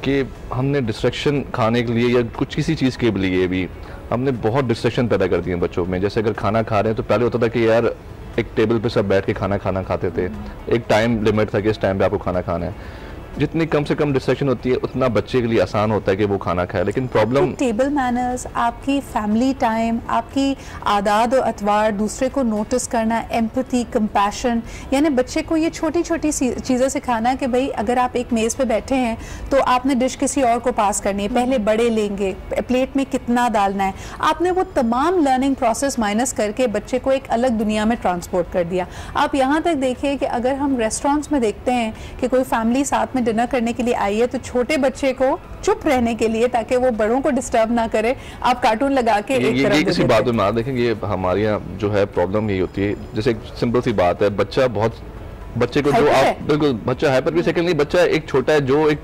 कि हमने डिस्ट्रैक्शन खाने के लिए या कुछ किसी चीज़ के लिए भी हमने बहुत डिस्ट्रैक्शन पैदा कर दिए बच्चों में। जैसे अगर खाना खा रहे हैं तो पहले होता था कि यार एक टेबल पे सब बैठ के खाना खाते थे, एक टाइम लिमिट था कि इस टाइम पे आपको खाना खाना है। जितनी कम से कम डिस्ट्रैक्शन होती है उतना बच्चे के लिए आसान होता है कि वो खाना खाए। लेकिन प्रॉब्लम टेबल मैनर्स, आपकी फैमिली टाइम, आपकी आदात और अतवार, दूसरे को नोटिस करना, एम्पैथी, कंपैशन, यानी बच्चे को ये छोटी छोटी चीज़ें सिखाना कि भाई अगर आप एक मेज़ पे बैठे हैं तो आपने डिश किसी और को पास करनी है, पहले बड़े लेंगे, प्लेट में कितना डालना है। आपने वो तमाम लर्निंग प्रोसेस माइनस करके बच्चे को एक अलग दुनिया में ट्रांसपोर्ट कर दिया। आप यहाँ तक देखिए कि अगर हम रेस्टोरेंट्स में देखते हैं कि कोई फैमिली साथ में डिनर करने के लिए आई है तो छोटे बच्चे को चुप रहने के लिए, ताकि वो बड़ों को डिस्टर्ब ना करे, आप कार्टून लगा के एक तरफ किसी बात में आप देखेंगे हमारे यहाँ जो है प्रॉब्लम यही होती है। जैसे एक सिंपल सी बात है, बच्चे को जो आप बिल्कुल बच्चा हाइपर भी सेकंड नहीं, बच्चा एक छोटा है जो एक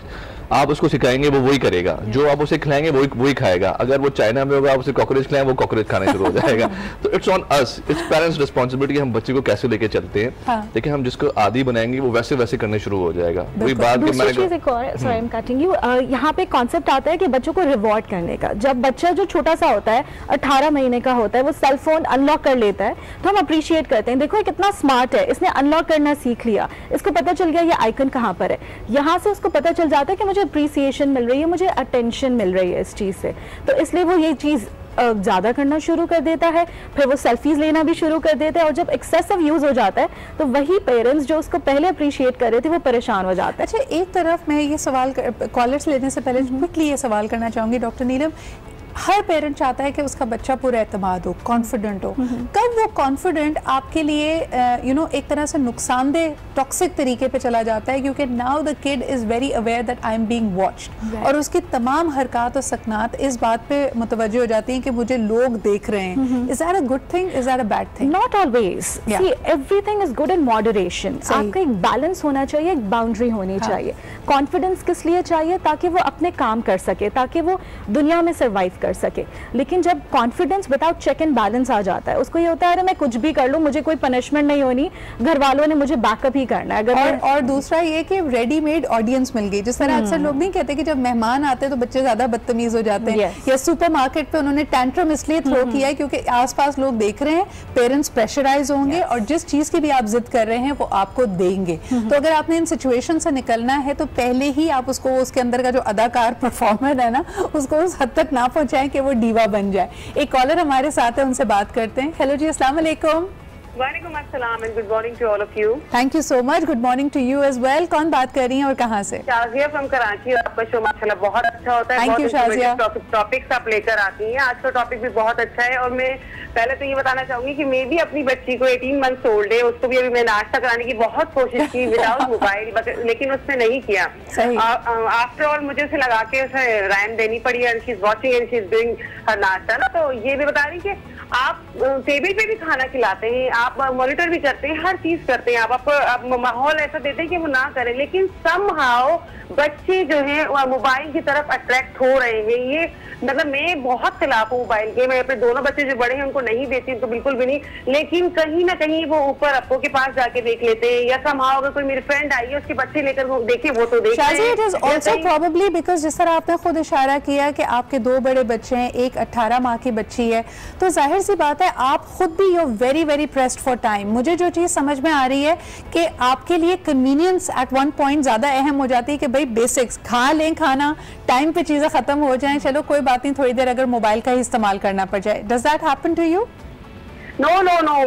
आप उसको सिखाएंगे वो वही करेगा, जो आप उसे खिलाएंगे वही खाएगा। अगर वो चाइना में होगा आप उसे कॉकरोच खिलाएं वो कॉकरोच खाने शुरू हो जाएगा। तो it's on us, its parents responsibility हम बच्चे को कैसे लेके चलते हैं। हाँ। लेकिन हम जिसको आदी बनाएंगे वो वैसे वैसे करने शुरू हो जाएगा। वही बात कि मैंने यहाँ पे कॉन्सेप्ट आता है कि बच्चों को रिवॉर्ड करने का। जब बच्चा जो छोटा सा होता है 18 महीने का होता है, वो सेल फोन अनलॉक कर लेता है तो हम अप्रिशिएट करते हैं, देखो कितना स्मार्ट है, इसने अनलॉक करना सीख लिया, इसको पता चल गया ये आइकन कहाँ पर है। यहाँ से उसको पता चल जाता है कि मुझे अप्रिसिएशन मिल रही है, मुझे अटेंशन मिल रही है इस चीज से, तो इसलिए वो ये चीज ज्यादा करना शुरू कर देता है। फिर वो सेल्फीज लेना भी शुरू कर देता है और जब एक्सेसिव यूज हो जाता है तो वही पेरेंट्स जो उसको पहले अप्रिशिएट कर रहे थे वो परेशान हो जाते हैं। अच्छा, एक तरफ मैं ये सवाल कॉलर्स लेने से पहले क्विकली ये सवाल करना चाहूंगी डॉक्टर नीलम, हर पेरेंट चाहता है कि उसका बच्चा पूरा एतमाद हो, कॉन्फिडेंट हो। कब वो कॉन्फिडेंट आपके लिए एक तरह से नुकसानदेह टॉक्सिक तरीके पे चला जाता है, क्योंकि now the kid is very aware that I am being watched और उसकी तमाम हरकत और सकनात इस बात पे मुतवज्जो हो जाती हैं कि मुझे लोग देख रहे हैं। Is that a good thing, is that a bad thing? Not always, see everything is good in moderation. आपका एक बैलेंस होना चाहिए, एक बाउंड्री होनी चाहिए। कॉन्फिडेंस किस लिए चाहिए? ताकि वो अपने काम कर सके, ताकि वो दुनिया में सर्वाइव कर सके। लेकिन जब confidence without check and balance आ जाता है, उसको ये होता है अरे मैं कुछ भी कर लूं, मुझे कोई पनिशमेंट नहीं होनी, घर वालों ने मुझे बैकअप ही करना है। अगर और दूसरा ये कि रेडीमेड ऑडियंस मिल गई, जिस तरह अक्सर लोग नहीं कहते कि जब मेहमान आते हैं तो बच्चे ज्यादा बदतमीज हो जाते हैं, या सुपरमार्केट पे उन्होंने टैंट्रम इसलिए थ्रो किया है क्योंकि आसपास लोग देख रहे हैं, पेरेंट्स प्रेशराइज होंगे और जिस चीज की भी आप जिद कर रहे हैं वो आपको देंगे। तो अगर आपने इन सिचुएशन से निकलना है तो पहले ही आप उसको उसके अंदर का जो अदाकार परफॉर्मर है ना, उसको उस हद तक ना पहुंचाएं कि वो डीवा बन जाए। एक कॉलर हमारे साथ है, उनसे बात करते हैं। हेलो जी, अस्सलाम वालेकुम। वालेकुम अस्सलाम and good morning to all of you. Thank you so much, good morning to you as well. कौन बात कर रही हैं और कहाँ से? शाजिया फ्रॉम कराची। आपका शो माशाल्लाह बहुत अच्छा होता है। Thank you Shazia. टॉपिक्स आप लेकर आती हैं, आज का टॉपिक भी बहुत अच्छा है। और मैं पहले तो ये बताना चाहूंगी कि मैं भी अपनी बच्ची को 18 मंथ्स ओल्ड है, उसको भी अभी मैं नाश्ता कराने की बहुत कोशिश की विदाउट मोबाइल, लेकिन उसने नहीं किया। आफ्टर ऑल मुझे उसे लगा के उसे राइम देनी पड़ी and she is watching and she is doing her नाश्ता ना। तो ये भी बता रही कि आप टेबल पे भी खाना खिलाते हैं, आप मॉनिटर भी करते हैं, हर चीज करते हैं, आप माहौल ऐसा देते हैं कि वो ना करें, लेकिन समहाउ बच्चे जो है मोबाइल की तरफ अट्रैक्ट हो रहे हैं। ये मतलब मैं बहुत खिलाफ हूँ मोबाइल के। मैं अपने दोनों बच्चे जो बड़े हैं उनको नहीं देती, उनको बिल्कुल भी नहीं, लेकिन कहीं ना कहीं वो ऊपर अप्पो के पास जाके देख लेते हैं, या समहाउ अगर कोई मेरी फ्रेंड आई है उसके बच्चे लेकर वो देखे, वो तो देख रहे हैं। It is also probably because जिस तरह आपने खुद इशारा किया कि आपके 2 बड़े बच्चे हैं, एक 18 माह की बच्ची है, तो जाहिर सी बात है आप खुद भी you are very very pressed for time. मुझे जो चीज़ समझ में आ रही है कि आपके लिए कन्वीनियंस एट वन पॉइंट ज़्यादा अहम हो जाती है कि भाई बेसिक्स खा लें, खाना टाइम पे चीज़ें ख़त्म हो जाएं, चलो कोई बात नहीं, थोड़ी देर अगर मोबाइल का ही इस्तेमाल करना पड़ जाए। Does that happen to you? No,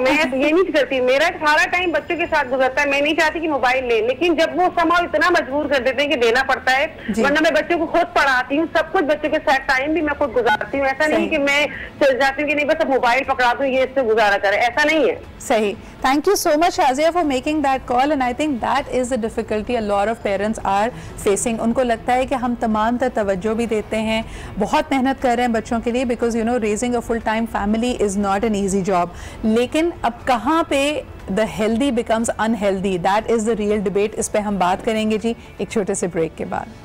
मैं ये नहीं करती। मेरा सारा टाइम बच्चों के साथ गुजरता है। मैं नहीं चाहती कि मोबाइल ले, लेकिन जब वो समाव इतना मजबूर कर देते हैं कि देना पड़ता है, वरना मैं बच्चों को खुद पढ़ाती हूँ, सब कुछ बच्चों के साथ टाइम भी मैं खुद गुजारती हूँ। ऐसा नहीं कि मैं चल जाती हूँ कि नहीं बस अब मोबाइल पकड़ा दूँ, ये इससे गुजारा करे, ऐसा नहीं है। सही। Thank you so much Shazia for making that call, and I think that is the difficulty a lot of parents are facing. उनको लगता है कि हम तमाम तर तवज्जो भी देते हैं, बहुत मेहनत कर रहे हैं बच्चों के लिए, because you know raising a full time family is not an easy job. लेकिन अब कहाँ पे the healthy becomes unhealthy, that is the real debate. इस पे हम बात करेंगे जी एक छोटे से ब्रेक के बाद।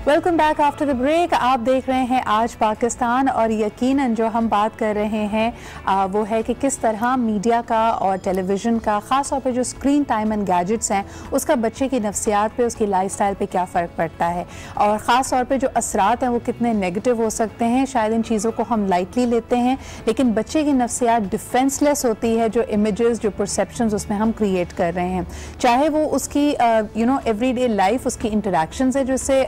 Welcome back after the break. आप देख रहे हैं आज पाकिस्तान, और यकीनन जो हम बात कर रहे हैं वो है कि किस तरह मीडिया का और टेलीविज़न का, ख़ास तौर पे जो स्क्रीन टाइम एंड गैजेट्स हैं, उसका बच्चे की नफ्सियात पे, उसकी लाइफस्टाइल पे क्या फ़र्क पड़ता है, और ख़ास तौर पे जो असरात हैं वो कितने नेगेटिव हो सकते हैं। शायद इन चीज़ों को हम लाइटली लेते हैं, लेकिन बच्चे की नफ्सियात डिफेंसलेस होती है। जो इमेजेस, जो परसेप्शंस उसमें हम क्रिएट कर रहे हैं, चाहे वो उसकी एवरीडे लाइफ, उसकी इंटरेक्शंस है जो इससे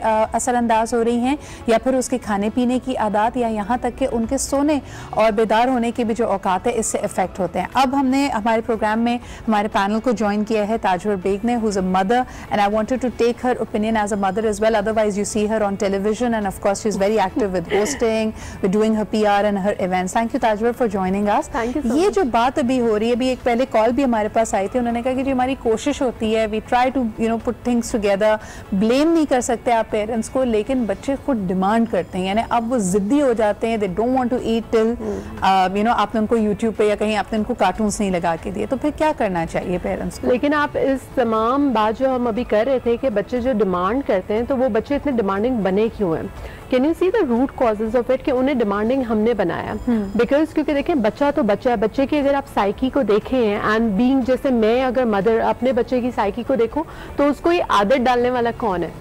असरअंदाज हो रही हैं, या फिर उसके खाने पीने की आदत, या यहाँ तक कि उनके सोने और बेदार होने के भी जो औकात है इससे इफेक्ट होते हैं। अब हमने हमारे प्रोग्राम में हमारे पैनल को ज्वाइन किया है ताजवर बेग ने, who is a mother, and I wanted to take her opinion as a mother as well. Otherwise you see her on television, and of course she is very active with hosting, with doing her PR and her events. Thank you Tajwar for joining us. ये जो बात अभी हो रही है, अभी एक पहले कॉल भी हमारे पास आई थी, उन्होंने कहा कि जो हमारी कोशिश होती है, we try to put things together, blame नहीं कर सकते आप पेरेंट्स को, लेकिन बच्चे खुद डिमांड करते हैं, यानी अब वो जिद्दी हो जाते हैं, they don't want to eat till आपने उनको यूट्यूब पे या कहीं आपने उनको कार्टून्स नहीं लगा के दिए, तो फिर क्या करना चाहिए पेरेंट्स को? लेकिन आप इस तमाम बात जो हम अभी कर रहे थे कि बच्चे जो डिमांड करते हैं, तो वो बच्चे इतने डिमांडिंग बने क्यों हैं? Can you see the root causes of it कि उन्हें डिमांडिंग हमने बनाया? बिकॉज क्योंकि देखें बच्चा तो बच्चा है, बच्चे की अगर आप साइकी को देखें एंड बीइंग, जैसे मैं अगर मदर अपने बच्चे की साइकी को देखूं, तो उसको ये आदत डालने वाला कौन है?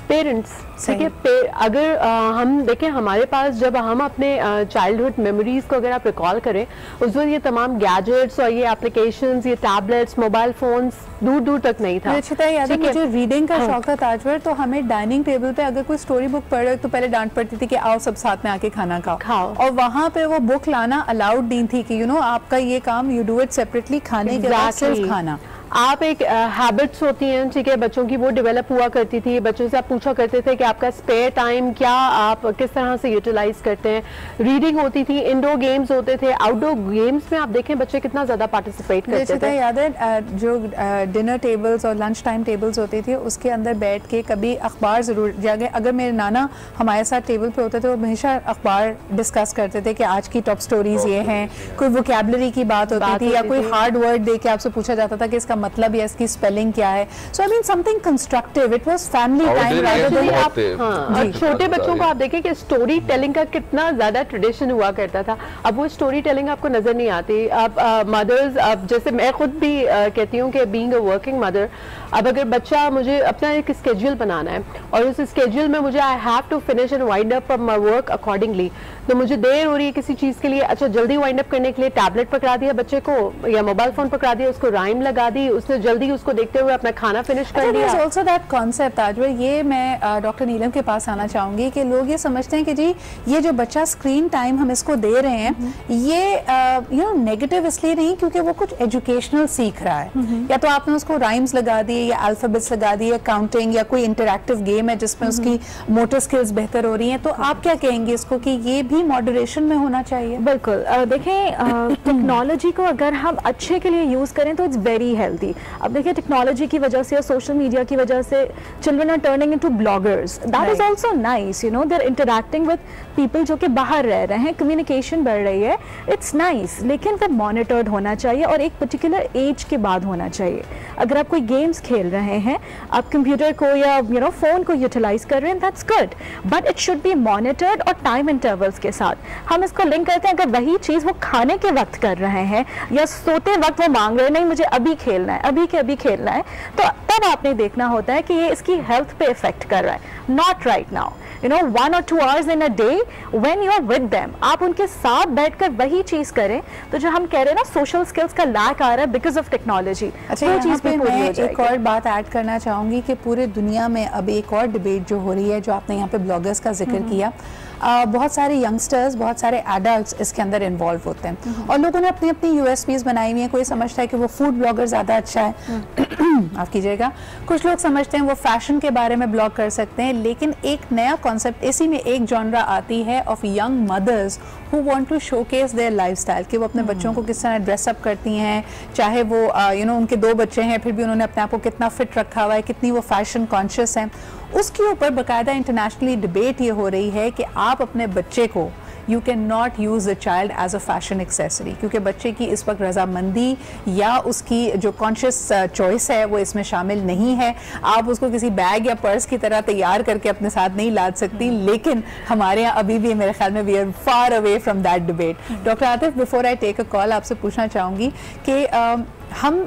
पेरेंट्स। ठीक है, अगर हम देखें हमारे पास, जब हम अपने चाइल्डहुड मेमोरीज को अगर आप रिकॉल करें, उस वक्त ये तमाम गैजेट्स और ये एप्लीकेशंस, ये टैबलेट्स, मोबाइल फोन्स दूर दूर तक नहीं था। याद है मुझे रीडिंग का शौक था ताजवर, तो हमें डाइनिंग टेबल पे अगर कोई स्टोरी बुक पढ़ रहे तो पहले डांट पड़ती थी कि आओ सब साथ में आके खाना खाओ, और वहाँ पे वो बुक लाना अलाउड नहीं थी कि आपका ये काम, यू डू इट सेपरेटली, खाने के बाद सिर्फ खाना। आप एक हैबिट्स होती हैं, ठीक है, बच्चों की वो डेवलप हुआ करती थी। बच्चों से आप पूछा करते थे कि आपका स्पेयर टाइम क्या, आप किस तरह से यूटिलाइज करते हैं। रीडिंग होती थी, इंडोर गेम्स होते थे, आउटडोर गेम्स में आप देखें बच्चे कितना ज्यादा पार्टिसिपेट करते थे। याद है जो डिनर टेबल्स और लंच टाइम टेबल्स होती थी, उसके अंदर बैठ के कभी अखबार जरूर जाके, अगर मेरे नाना हमारे साथ टेबल पे होते थे, वो हमेशा अखबार डिस्कस करते थे कि आज की टॉप स्टोरीज ये हैं, कोई वोकैबुलरी की बात होती थी, या कोई हार्ड वर्ड दे के आपसे पूछा जाता था कि इसका मतलब या इसकी स्पेलिंग क्या है। So I mean something constructive, it was family time rather than आप। और छोटे बच्चों को आप देखें कि स्टोरी टेलिंग का कितना ज्यादा ट्रेडिशन हुआ करता था, अब वो स्टोरी टेलिंग आपको नजर नहीं आती। अब मदर्स, अब जैसे मैं खुद भी कहती हूँ कि बीइंग अ वर्किंग मदर, अब अगर बच्चा, मुझे अपना एक स्केड्यूल बनाना है और उस स्केड्यूल में मुझे I have to finish and wind up my work accordingly, तो मुझे देर हो रही है किसी चीज के लिए, अच्छा जल्दी वाइंड अप करने के लिए टैबलेट पकड़ा दिया बच्चे को या मोबाइल फोन पकड़ा दिया, उसको राइम लगा दी, उसने जल्दी उसको देखते हुए अपना खाना फिनिश कर लिया। ऑल्सो दैट कॉन्सेप्ट आज ये मैं डॉक्टर नीलम के पास आना चाहूंगी कि लोग ये समझते हैं कि जी ये जो बच्चा स्क्रीन टाइम हम इसको दे रहे हैं ये यू नो नेगेटिव इसलिए नहीं क्योंकि वो कुछ एजुकेशनल सीख रहा है, या तो आपने उसको राइम्स लगा दिए या अल्फाबेट्स लगा दिए या काउंटिंग या कोई इंटरैक्टिव गेम है जिसमें उसकी मोटर स्किल्स बेहतर हो रही हैं, तो आप क्या कहेंगे इसको कि ये भी मॉडरेशन में होना चाहिए? बिल्कुल, देखें टेक्नोलॉजी को अगर हम अच्छे के लिए यूज़ करें तो इट्स वेरी हेल्दी। अब देखिए टेक्नोलॉजी की वजह से और सोशल मीडिया की वजह से children are turning into bloggers, that is also nice, you know they are interacting with people जो कि बाहर रह रहे हैं, कम्युनिकेशन बढ़ रही है, इट्स नाइस, लेकिन वो मॉनिटर्ड होना चाहिए और एक पर्टिकुलर एज के बाद होना चाहिए। अगर आप कोई गेम्स खेल रहे हैं, आप कंप्यूटर को या यू नो फोन को यूटिलाइज कर रहे हैं, that's good, but it should be monitored और टाइम इंटरवल्स के साथ। हम इसको लिंक करते हैं, अगर वही चीज़ वो खाने के वक्त कर रहे हैं या सोते वक्त वो मांग रहे हैं नहीं मुझे अभी खेलना है, अभी के अभी खेलना है, तो तब आपने देखना होता है कि ये इसकी हेल्थ पे इफेक्ट कर रहा है, not right now. You know 1 or 2 hours in a day when you are with them, आप उनके साथ बैठकर वही चीज़ करें, तो जो हम कह रहे हैं ना सोशल स्किल्स का लैक आ रहा है बिकॉज ऑफ टेक्नोलॉजी। अच्छा, वो चीज़ पे मैं एक और बात ऐड करना चाहूँगी कि पूरे दुनिया में अब एक और डिबेट जो हो रही है, जो आपने यहाँ पे ब्लॉगर्स का जिक्र किया, बहुत सारे यंगस्टर्स, बहुत सारे एडल्ट्स इसके अंदर इन्वॉल्व होते हैं और लोगों ने अपनी अपनी यूएसपीज बनाई हुई हैं। कोई समझता है कि वो फूड ब्लॉगर ज़्यादा अच्छा है, माफ़ कीजिएगा, कुछ लोग समझते हैं वो फैशन के बारे में ब्लॉग कर सकते हैं, लेकिन एक नया कॉन्सेप्ट इसी में एक जॉनरा आती है of young mothers who want to showcase their lifestyle, कि वो अपने बच्चों को किस तरह ड्रेसअप करती हैं, चाहे वो यू नो उनके 2 बच्चे हैं फिर भी उन्होंने अपने आप को कितना फिट रखा हुआ है, कितनी वो फैशन कॉन्शियस हैं, उसके ऊपर बाकायदा इंटरनेशनली डिबेट ये हो रही है कि आप अपने बच्चे को you can not use the child as a fashion accessory, क्योंकि बच्चे की इस वक्त रजामंदी या उसकी जो कॉन्शियस चॉइस है वो इसमें शामिल नहीं है। आप उसको किसी बैग या पर्स की तरह तैयार करके अपने साथ नहीं लाद सकती, लेकिन हमारे यहाँ अभी भी मेरे ख्याल में we are far away from that debate. Doctor Atif, before I take a call आपसे पूछना चाहूँगी कि हम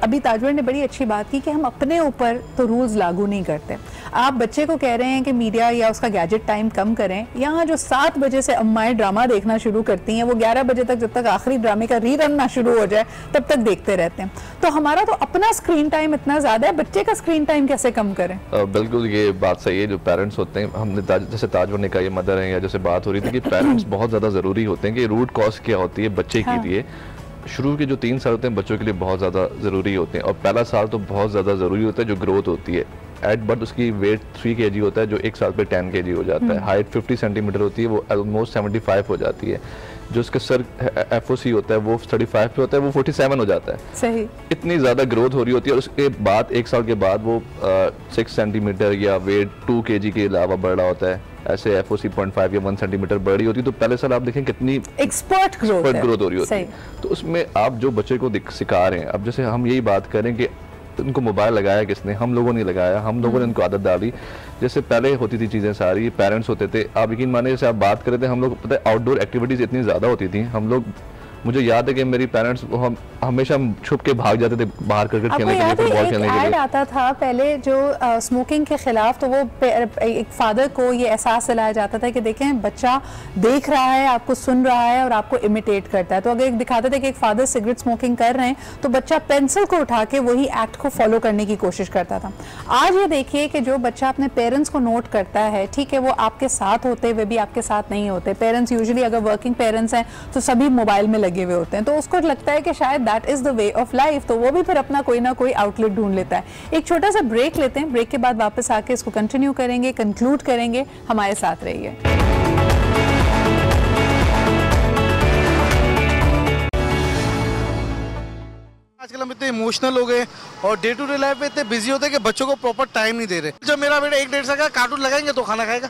अभी ताजवर ने बड़ी अच्छी बात की कि हम अपने ऊपर तो रूल्स लागू नहीं करते। आप बच्चे को कह रहे हैं कि मीडिया या उसका गैजेट टाइम कम करें, यहाँ जो 7 बजे से अम्माएं ड्रामा देखना शुरू करती हैं वो 11 बजे तक, जब तक आखिरी ड्रामे का रीरन ना शुरू हो जाए तब तक देखते रहते हैं। तो हमारा तो अपना स्क्रीन टाइम इतना ज़्यादा है, बच्चे का स्क्रीन टाइम कैसे कम करें? बिल्कुल ये बात सही है, जो पेरेंट्स होते हैं, हमने जैसे ताजवर ने कहा, ये मदर है या जैसे बात हो रही थी कि पेरेंट्स बहुत ज़्यादा ज़रूरी होते हैं कि रूट कॉज क्या होती है बच्चे के लिए। शुरू के जो 3 साल होते हैं बच्चों के लिए बहुत ज़्यादा ज़रूरी होते हैं, और पहला साल तो बहुत ज़्यादा ज़रूरी होता है जो ग्रोथ होती है। एट बर्थ उसकी वेट 3 kg होता है, जो 1 साल पे 10 kg हो जाता है। हाइट 50 सेंटीमीटर होती है, वो ऑलमोस्ट 75 हो जाती है। जो उसका सर FOC होता है वो 35 पे होता है, वो 47 हो जाता है। सही, इतनी ज़्यादा ग्रोथ हो रही होती है, और उसके बाद 1 साल के बाद वो 6 सेंटीमीटर या वेट 2 kg के अलावा बढ़ रहा होता है। ऐसे FOC 0.5 या 1 सेंटीमीटर बढ़ी होती है, तो पहले साल आप देखें कितनी एक्सपर्ट ग्रोथ हो रही होती है। तो उसमें आप जो बच्चे को सिखा रहे हैं, अब जैसे हम यही बात करें कि उनको मोबाइल लगाया किसने, हम लोगों ने लगाया, हम लोगों ने उनको आदत डाली। जैसे पहले होती थी चीज़ें सारी, पेरेंट्स होते थे, आप यकीन माने जैसे आप बात कर रहे थे, हम लोग पता है आउटडोर एक्टिविटीज़ इतनी ज़्यादा होती थी, हम लोग, मुझे याद है कि मेरी पेरेंट्स हम हमेशा छुप के भाग जाते थे बाहर क्रिकेट खेलने के लिए, फुटबॉल खेलने के लिए। ऐड आता था पहले जो स्मोकिंग के खिलाफ, तो वो एक फादर को ये एहसास दिलाया जाता था कि देखें बच्चा देख रहा है, आपको सुन रहा है और आपको इमिटेट करता है। तो अगर एक दिखाते थे कि एक फादर सिगरेट स्मोकिंग कर रहे हैं तो बच्चा पेंसिल को उठा के वही एक्ट को फॉलो करने की कोशिश करता था। आज ये देखिए कि जो बच्चा अपने पेरेंट्स को नोट करता है, ठीक है वो आपके साथ होते हुए भी आपके साथ नहीं होते। पेरेंट्स यूजुअली अगर वर्किंग पेरेंट्स हैं तो सभी मोबाइल में लगे हुए होते हैं, तो उसको लगता है कि शायद that is the way of life, तो वो भी फिर अपना कोई ना कोई आउटलेट ढूंढ लेता है। एक छोटा सा ब्रेक लेते हैं, ब्रेक के बाद वापस आके इसको कंटिन्यू करेंगे, कंक्लूड करेंगे। हमारे साथ रहिए। आजकल हम इतने इमोशनल हो गए और डे टू डे लाइफ में इतने बिजी होते हैं कि बच्चों को प्रॉपर टाइम नहीं दे रहे। जब मेरा बेटा 1-1.5 साल का, कार्टून लगाएंगे तो खाना खाएगा,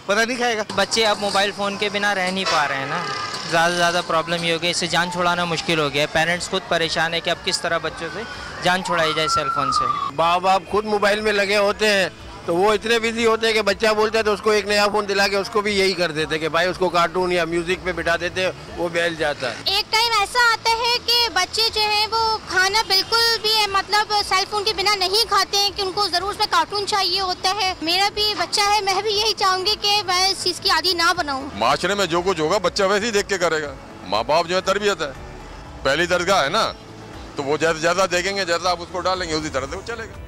पता नहीं खाएगा। बच्चे अब मोबाइल फ़ोन के बिना रह नहीं पा रहे हैं ना, ज़्यादा से ज़्यादा प्रॉब्लम ये हो गई, इससे जान छुड़ाना मुश्किल हो गया है। पेरेंट्स खुद परेशान है कि अब किस तरह बच्चों से जान छुड़ाई जाए सेल फोन से। माँ बाप खुद मोबाइल में लगे होते हैं, तो वो इतने बिजी होते हैं कि बच्चा बोलता है तो उसको एक नया फ़ोन दिला के उसको भी यही कर देते कि भाई उसको कार्टून या म्यूज़िक पे बिठा देते हैं, वो बैठ जाता है। एक टाइम ऐसा आता है कि बच्चे जो हैं वो खाना बिल्कुल भी मतलब सेल फोन के बिना नहीं खाते हैं, कि उनको ज़रूर उसमें कार्टून चाहिए होता है। मेरा भी बच्चा है, मैं भी यही चाहूँगी कि मैं इस चीज़ की आदी ना बनाऊँ। माशरे में जो कुछ होगा बच्चा वैसे ही देख के करेगा। माँ बाप जो है तरबियत है, पहली दरगाह है ना, तो वो जैसे जैसा देखेंगे, जैसा आप उसको डालेंगे उसी तरह से वो चलेगा।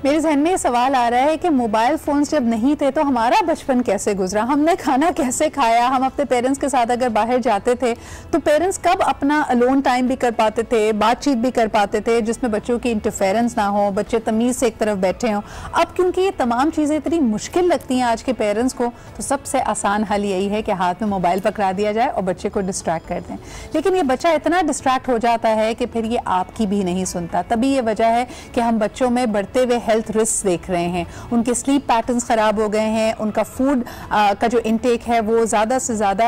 मेरे जहन में ये सवाल आ रहा है कि मोबाइल फ़ोन्स जब नहीं थे तो हमारा बचपन कैसे गुजरा, हमने खाना कैसे खाया, हम अपने पेरेंट्स के साथ अगर बाहर जाते थे तो पेरेंट्स कब अपना अलोन टाइम भी कर पाते थे, बातचीत भी कर पाते थे जिसमें बच्चों की इंटरफेरेंस ना हो, बच्चे तमीज़ से एक तरफ बैठे हों। अब क्योंकि ये तमाम चीज़ें इतनी मुश्किल लगती हैं आज के पेरेंट्स को, तो सबसे आसान हल यही है कि हाथ में मोबाइल पकड़ा दिया जाए और बच्चे को डिस्ट्रैक्ट कर दें। लेकिन ये बच्चा इतना डिस्ट्रैक्ट हो जाता है कि फिर ये आपकी भी नहीं सुनता। तभी ये वजह है कि हम बच्चों में बढ़ते हुए हेल्थ रिस्क देख रहे हैं, उनके स्लीप पैटर्न्स ख़राब हो गए हैं, उनका फूड का जो इंटेक है वो ज़्यादा से ज़्यादा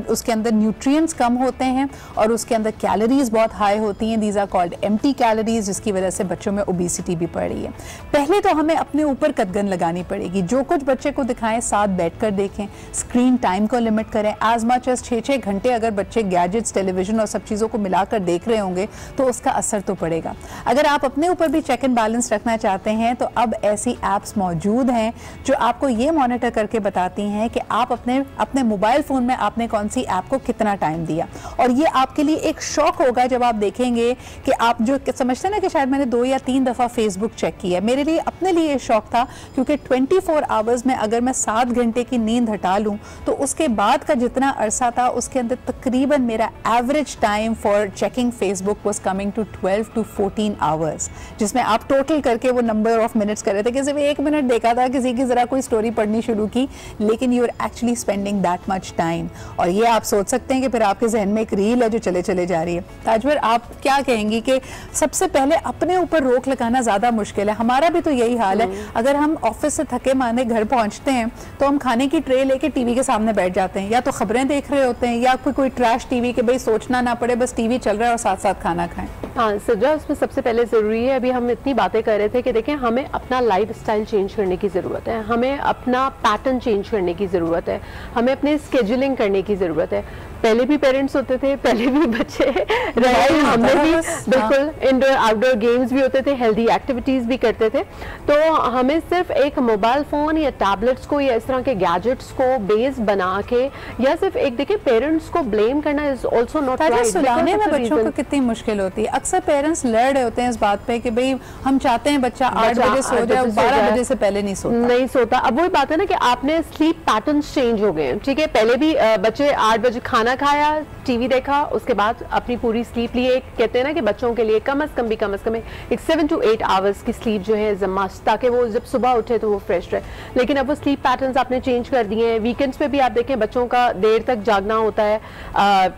उसके अंदर न्यूट्रिएंट्स कम होते हैं और उसके अंदर कैलोरीज बहुत हाई होती हैं। These are called empty calories, जिसकी वजह से बच्चों में ओबेसिटी भी बढ़ रही है। पहले तो हमें अपने ऊपर कदगन लगानी पड़ेगी, जो कुछ बच्चे को दिखाएं साथ बैठकर देखें, स्क्रीन टाइम को लिमिट करें। एज मच एज 6-6 घंटे अगर बच्चे गैजेट्स, टेलीविजन और सब चीज़ों को मिलाकर देख रहे होंगे तो उसका असर तो पड़ेगा। अगर आप अपने ऊपर भी चेक एंड बैलेंस रखना चाहते हैं तो अब ऐसी ऐप्स मौजूद हैं जो आपको ये मॉनिटर करके बताती हैं कि आप अपने मोबाइल फ़ोन में आपने कौन सी ऐप को कितना टाइम दिया। और ये आपके लिए एक शौक होगा जब आप देखेंगे कि आप जो समझते हैं ना कि शायद मैंने 2 या 3 दफ़ा फेसबुक चेक किया, मेरे लिए अपने लिए शौक था क्योंकि 24 आवर्स में अगर मैं 7 घंटे की नींद हटा लूँ तो उसके बाद का जितना अरसा था उसके अंदर तकरीबन मेरा average time for checking Facebook was coming to 12 to 14 hours, जिसमें आप टोटल करके वो नंबर ऑफ मिनट्स कर रहे थे कि सिर्फ 1 मिनट देखा था, किसी की ज़रा कोई स्टोरी पढ़नी शुरू की, लेकिन you are actually spending that much time. और ये आप सोच सकते हैं कि फिर आपके जहन में एक रील है जो चले जा रही है। ताजवर, आप क्या कहेंगी कि सबसे पहले अपने ऊपर रोक लगाना ज़्यादा मुश्किल है? हमारा भी तो यही हाल है। अगर हम ऑफिस से थके माने घर पहुंचते हैं तो हम खाने की ट्रे लेके टीवी के सामने बैठ जाते हैं, या तो खबरें देख रहे होते हैं या कोई ट्रैश टीवी के भाई सोचना ना पड़े, बस टीवी चल रहा है और साथ साथ खाना खाएं। हाँ सजा, उसमें सबसे पहले ज़रूरी है, अभी हम इतनी बातें कर रहे थे कि देखें हमें अपना लाइफस्टाइल चेंज करने की ज़रूरत है, हमें अपना पैटर्न चेंज करने की ज़रूरत है, हमें अपने स्केड्यूलिंग करने की ज़रूरत है। पहले भी पेरेंट्स होते थे, पहले भी बच्चे रहे, हमने भी बिल्कुल इंडोर आउटडोर गेम्स भी होते थे, हेल्दी एक्टिविटीज़ भी करते थे। तो हमें सिर्फ एक मोबाइल फ़ोन या टैबलेट्स को या इस तरह के गैजेट्स को बेस बना के या सिर्फ एक देखिए पेरेंट्स को ब्लेम करना इज ऑल्सो नॉट राइट। सुलाने में बच्चों को कितनी मुश्किल होती है। अक्सर पेरेंट्स लड़ रहे होते हैं इस बात पे कि भाई हम चाहते हैं बच्चा 8 बजे सो जाए, 12 बजे से पहले नहीं सोता। अब वही बात है ना कि आपने स्लीप पैटर्न्स चेंज हो गए हैं, ठीक है। पहले भी बच्चे 8 बजे खाना खाया, टीवी देखा, उसके बाद अपनी पूरी स्लीप लिए। कहते हैं ना कि बच्चों के लिए कम से कम एक 7 to 8 आवर्स की स्लीप जो है मस्ट, ताकि वो जब सुबह उठे तो वो फ्रेश रहे। लेकिन अब वो स्लीप पैटर्न्स आपने चेंज कर दिए हैं। वीकेंड्स पे भी आप देखें बच्चों का देर तक जागना होता है।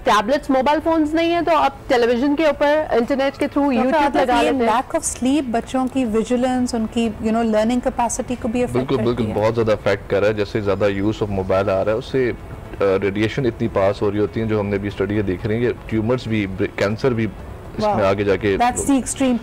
टैबलेट्स, मोबाइल फोन्स नहीं है तो आप टेलीविजन के ऊपर इंटरनेट के थ्रू यूट्यूब लगा लेते हैं। लैक ऑफ स्लीप बच्चों की विजिलेंस, उनकी लर्निंग कैपेसिटी को भी अफेक्ट करती है। बिल्कुल बहुत ज़्यादा अफेक्ट कर रहा है। जैसे ज़्यादा यूज़ ऑफ मोबाइल आ रहा है उससे रेडिएशन इतनी पास हो रही होती है, जो हमने भी स्टडी देख रही है, ट्यूमर्स भी, कैंसर भी इसमें आगे जाके एक्सट्रीम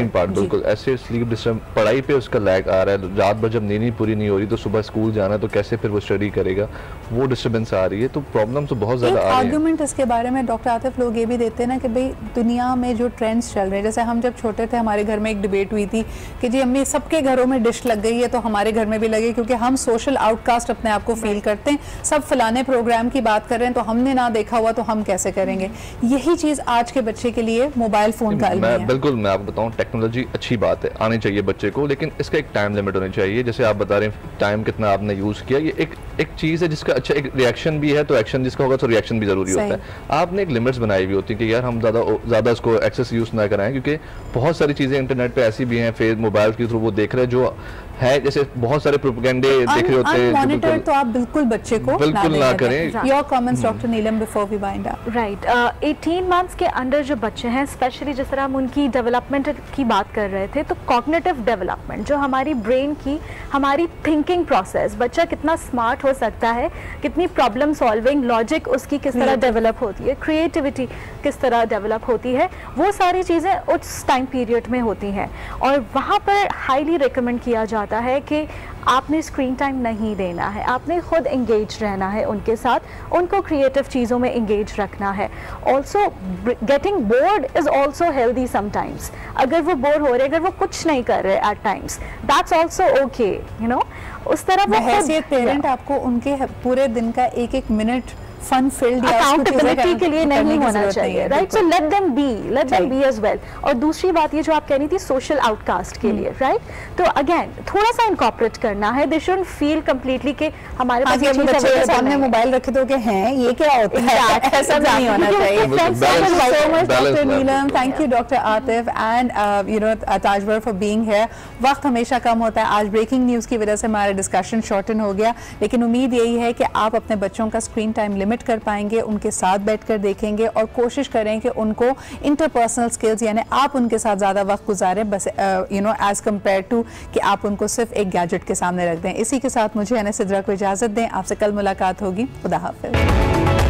पार्ट बिल्कुल। ऐसे स्लीप डिस्टर्ब, पढ़ाई पे उसका लैग आ रहा है, रात भर जब नींद ही पूरी नहीं हो रही तो सुबह स्कूल जाना है तो कैसे फिर वो स्टडी करेगा, वो डिस्टर्बेंस आ रही है। तो प्रॉब्लम तो बहुत ज़्यादा आ रही है। आर्गुमेंट इसके बारे में डॉक्टर आतिफ लोग ये भी देते हैं ना कि भाई दुनिया में जो ट्रेंड्स चल रहे हैं, जैसे हम जब छोटे थे हमारे घर में एक डिबेट हुई थी कि जी अम्मी सबके घरों में डिश लग गई है तो हमारे घर में भी लगे, क्योंकि हम सोशल आउटकास्ट अपने आप को फील करते हैं। सब फलाने प्रोग्राम की बात कर रहे हैं तो हमने ना देखा हुआ तो हम कैसे करेंगे। यही चीज़ आज के बच्चे के लिए मोबाइल फोन का बिल्कुल मैं आपको बताऊं, टेक्नोलॉजी अच्छी बात है, आनी चाहिए बच्चे को, लेकिन इसका एक टाइम लिमिट होनी चाहिए। जैसे आप बता रहे हैं टाइम कितना आपने यूज़ किया, ये एक चीज़ है जिसका अच्छा एक रिएक्शन भी है, तो एक्शन जिसका होगा तो रिएक्शन भी ज़रूरी होता है। आपने एक लिमिट्स बनाई हुई होती है कि यार हम ज़्यादा उसको एक्सेस यूज़ ना कराएं, क्योंकि बहुत सारी चीज़ें इंटरनेट पर ऐसी भी हैं, फेस मोबाइल के थ्रू वो देख रहे हैं जो है, जैसे बहुत सारे प्रोपेगेंडे देख रहे होते हैं, तो आप बिल्कुल बच्चे को बिल्कुल ना करें। Your comments doctor Neelam before we wind up. Right, 18 months के अंडर जो बच्चे हैं, स्पेशली जिस तरह हम उनकी डेवलपमेंट की बात कर रहे थे, तो कॉग्निटिव डेवलपमेंट, जो हमारी ब्रेन की, हमारी थिंकिंग प्रोसेस, बच्चा कितना स्मार्ट हो सकता है, कितनी प्रॉब्लम सॉल्विंग लॉजिक उसकी किस तरह डेवलप होती है, क्रिएटिविटी किस तरह डेवलप होती है, वो सारी चीज़ें उस टाइम पीरियड में होती हैं। और वहाँ पर हाईली रिकमेंड किया जाता है कि आपने स्क्रीन टाइम नहीं देना है, आपने खुद इंगेज रहना है उनके साथ, उनको क्रिएटिव चीज़ों में इंगेज रखना है। Also getting bored is also healthy sometimes. अगर वो बोर हो रहे, अगर वो कुछ नहीं कर रहे at times, that's also okay, you know. उस तरह वो हैसियत पेरेंट आपको उनके पूरे दिन का एक मिनट फन फील्ड अकाउंटेबिलिटी के लिए नहीं होना चाहिए, right? So let them be as well. और दूसरी बात ये जो आप कह रही थी सोशल आउटकास्ट के लिए, राइट? तो अगेन थोड़ा सा इनकॉर्पोरेट करना है, दे शुडंट फील कंप्लीटली कि हमारे पास ये चीज है, सामने मोबाइल रखे तो क्या है, ये क्या होता है, ऐसा नहीं होना चाहिए। So much doctor Neelam, thank you doctor Atif and you know ताजवर for being here. वक्त हमेशा कम होता है, आज ब्रेकिंग न्यूज़ की वजह से हमारा डिस्कशन शॉर्टन हो गया, लेकिन उम्मीद यही है कि आप अपने बच्चों का स्क्रीन टाइम लिमिट कर पाएंगे, उनके साथ बैठकर देखेंगे और कोशिश करें कि उनको इंटरपर्सनल स्किल्स यानी आप उनके साथ ज़्यादा वक्त गुजारें, बस you know as compared to कि आप उनको सिर्फ एक गैजेट के सामने रख दें। इसी के साथ मुझे यानी सिद्रा को इजाज़त दें, आपसे कल मुलाकात होगी। खुदा हाफिज़।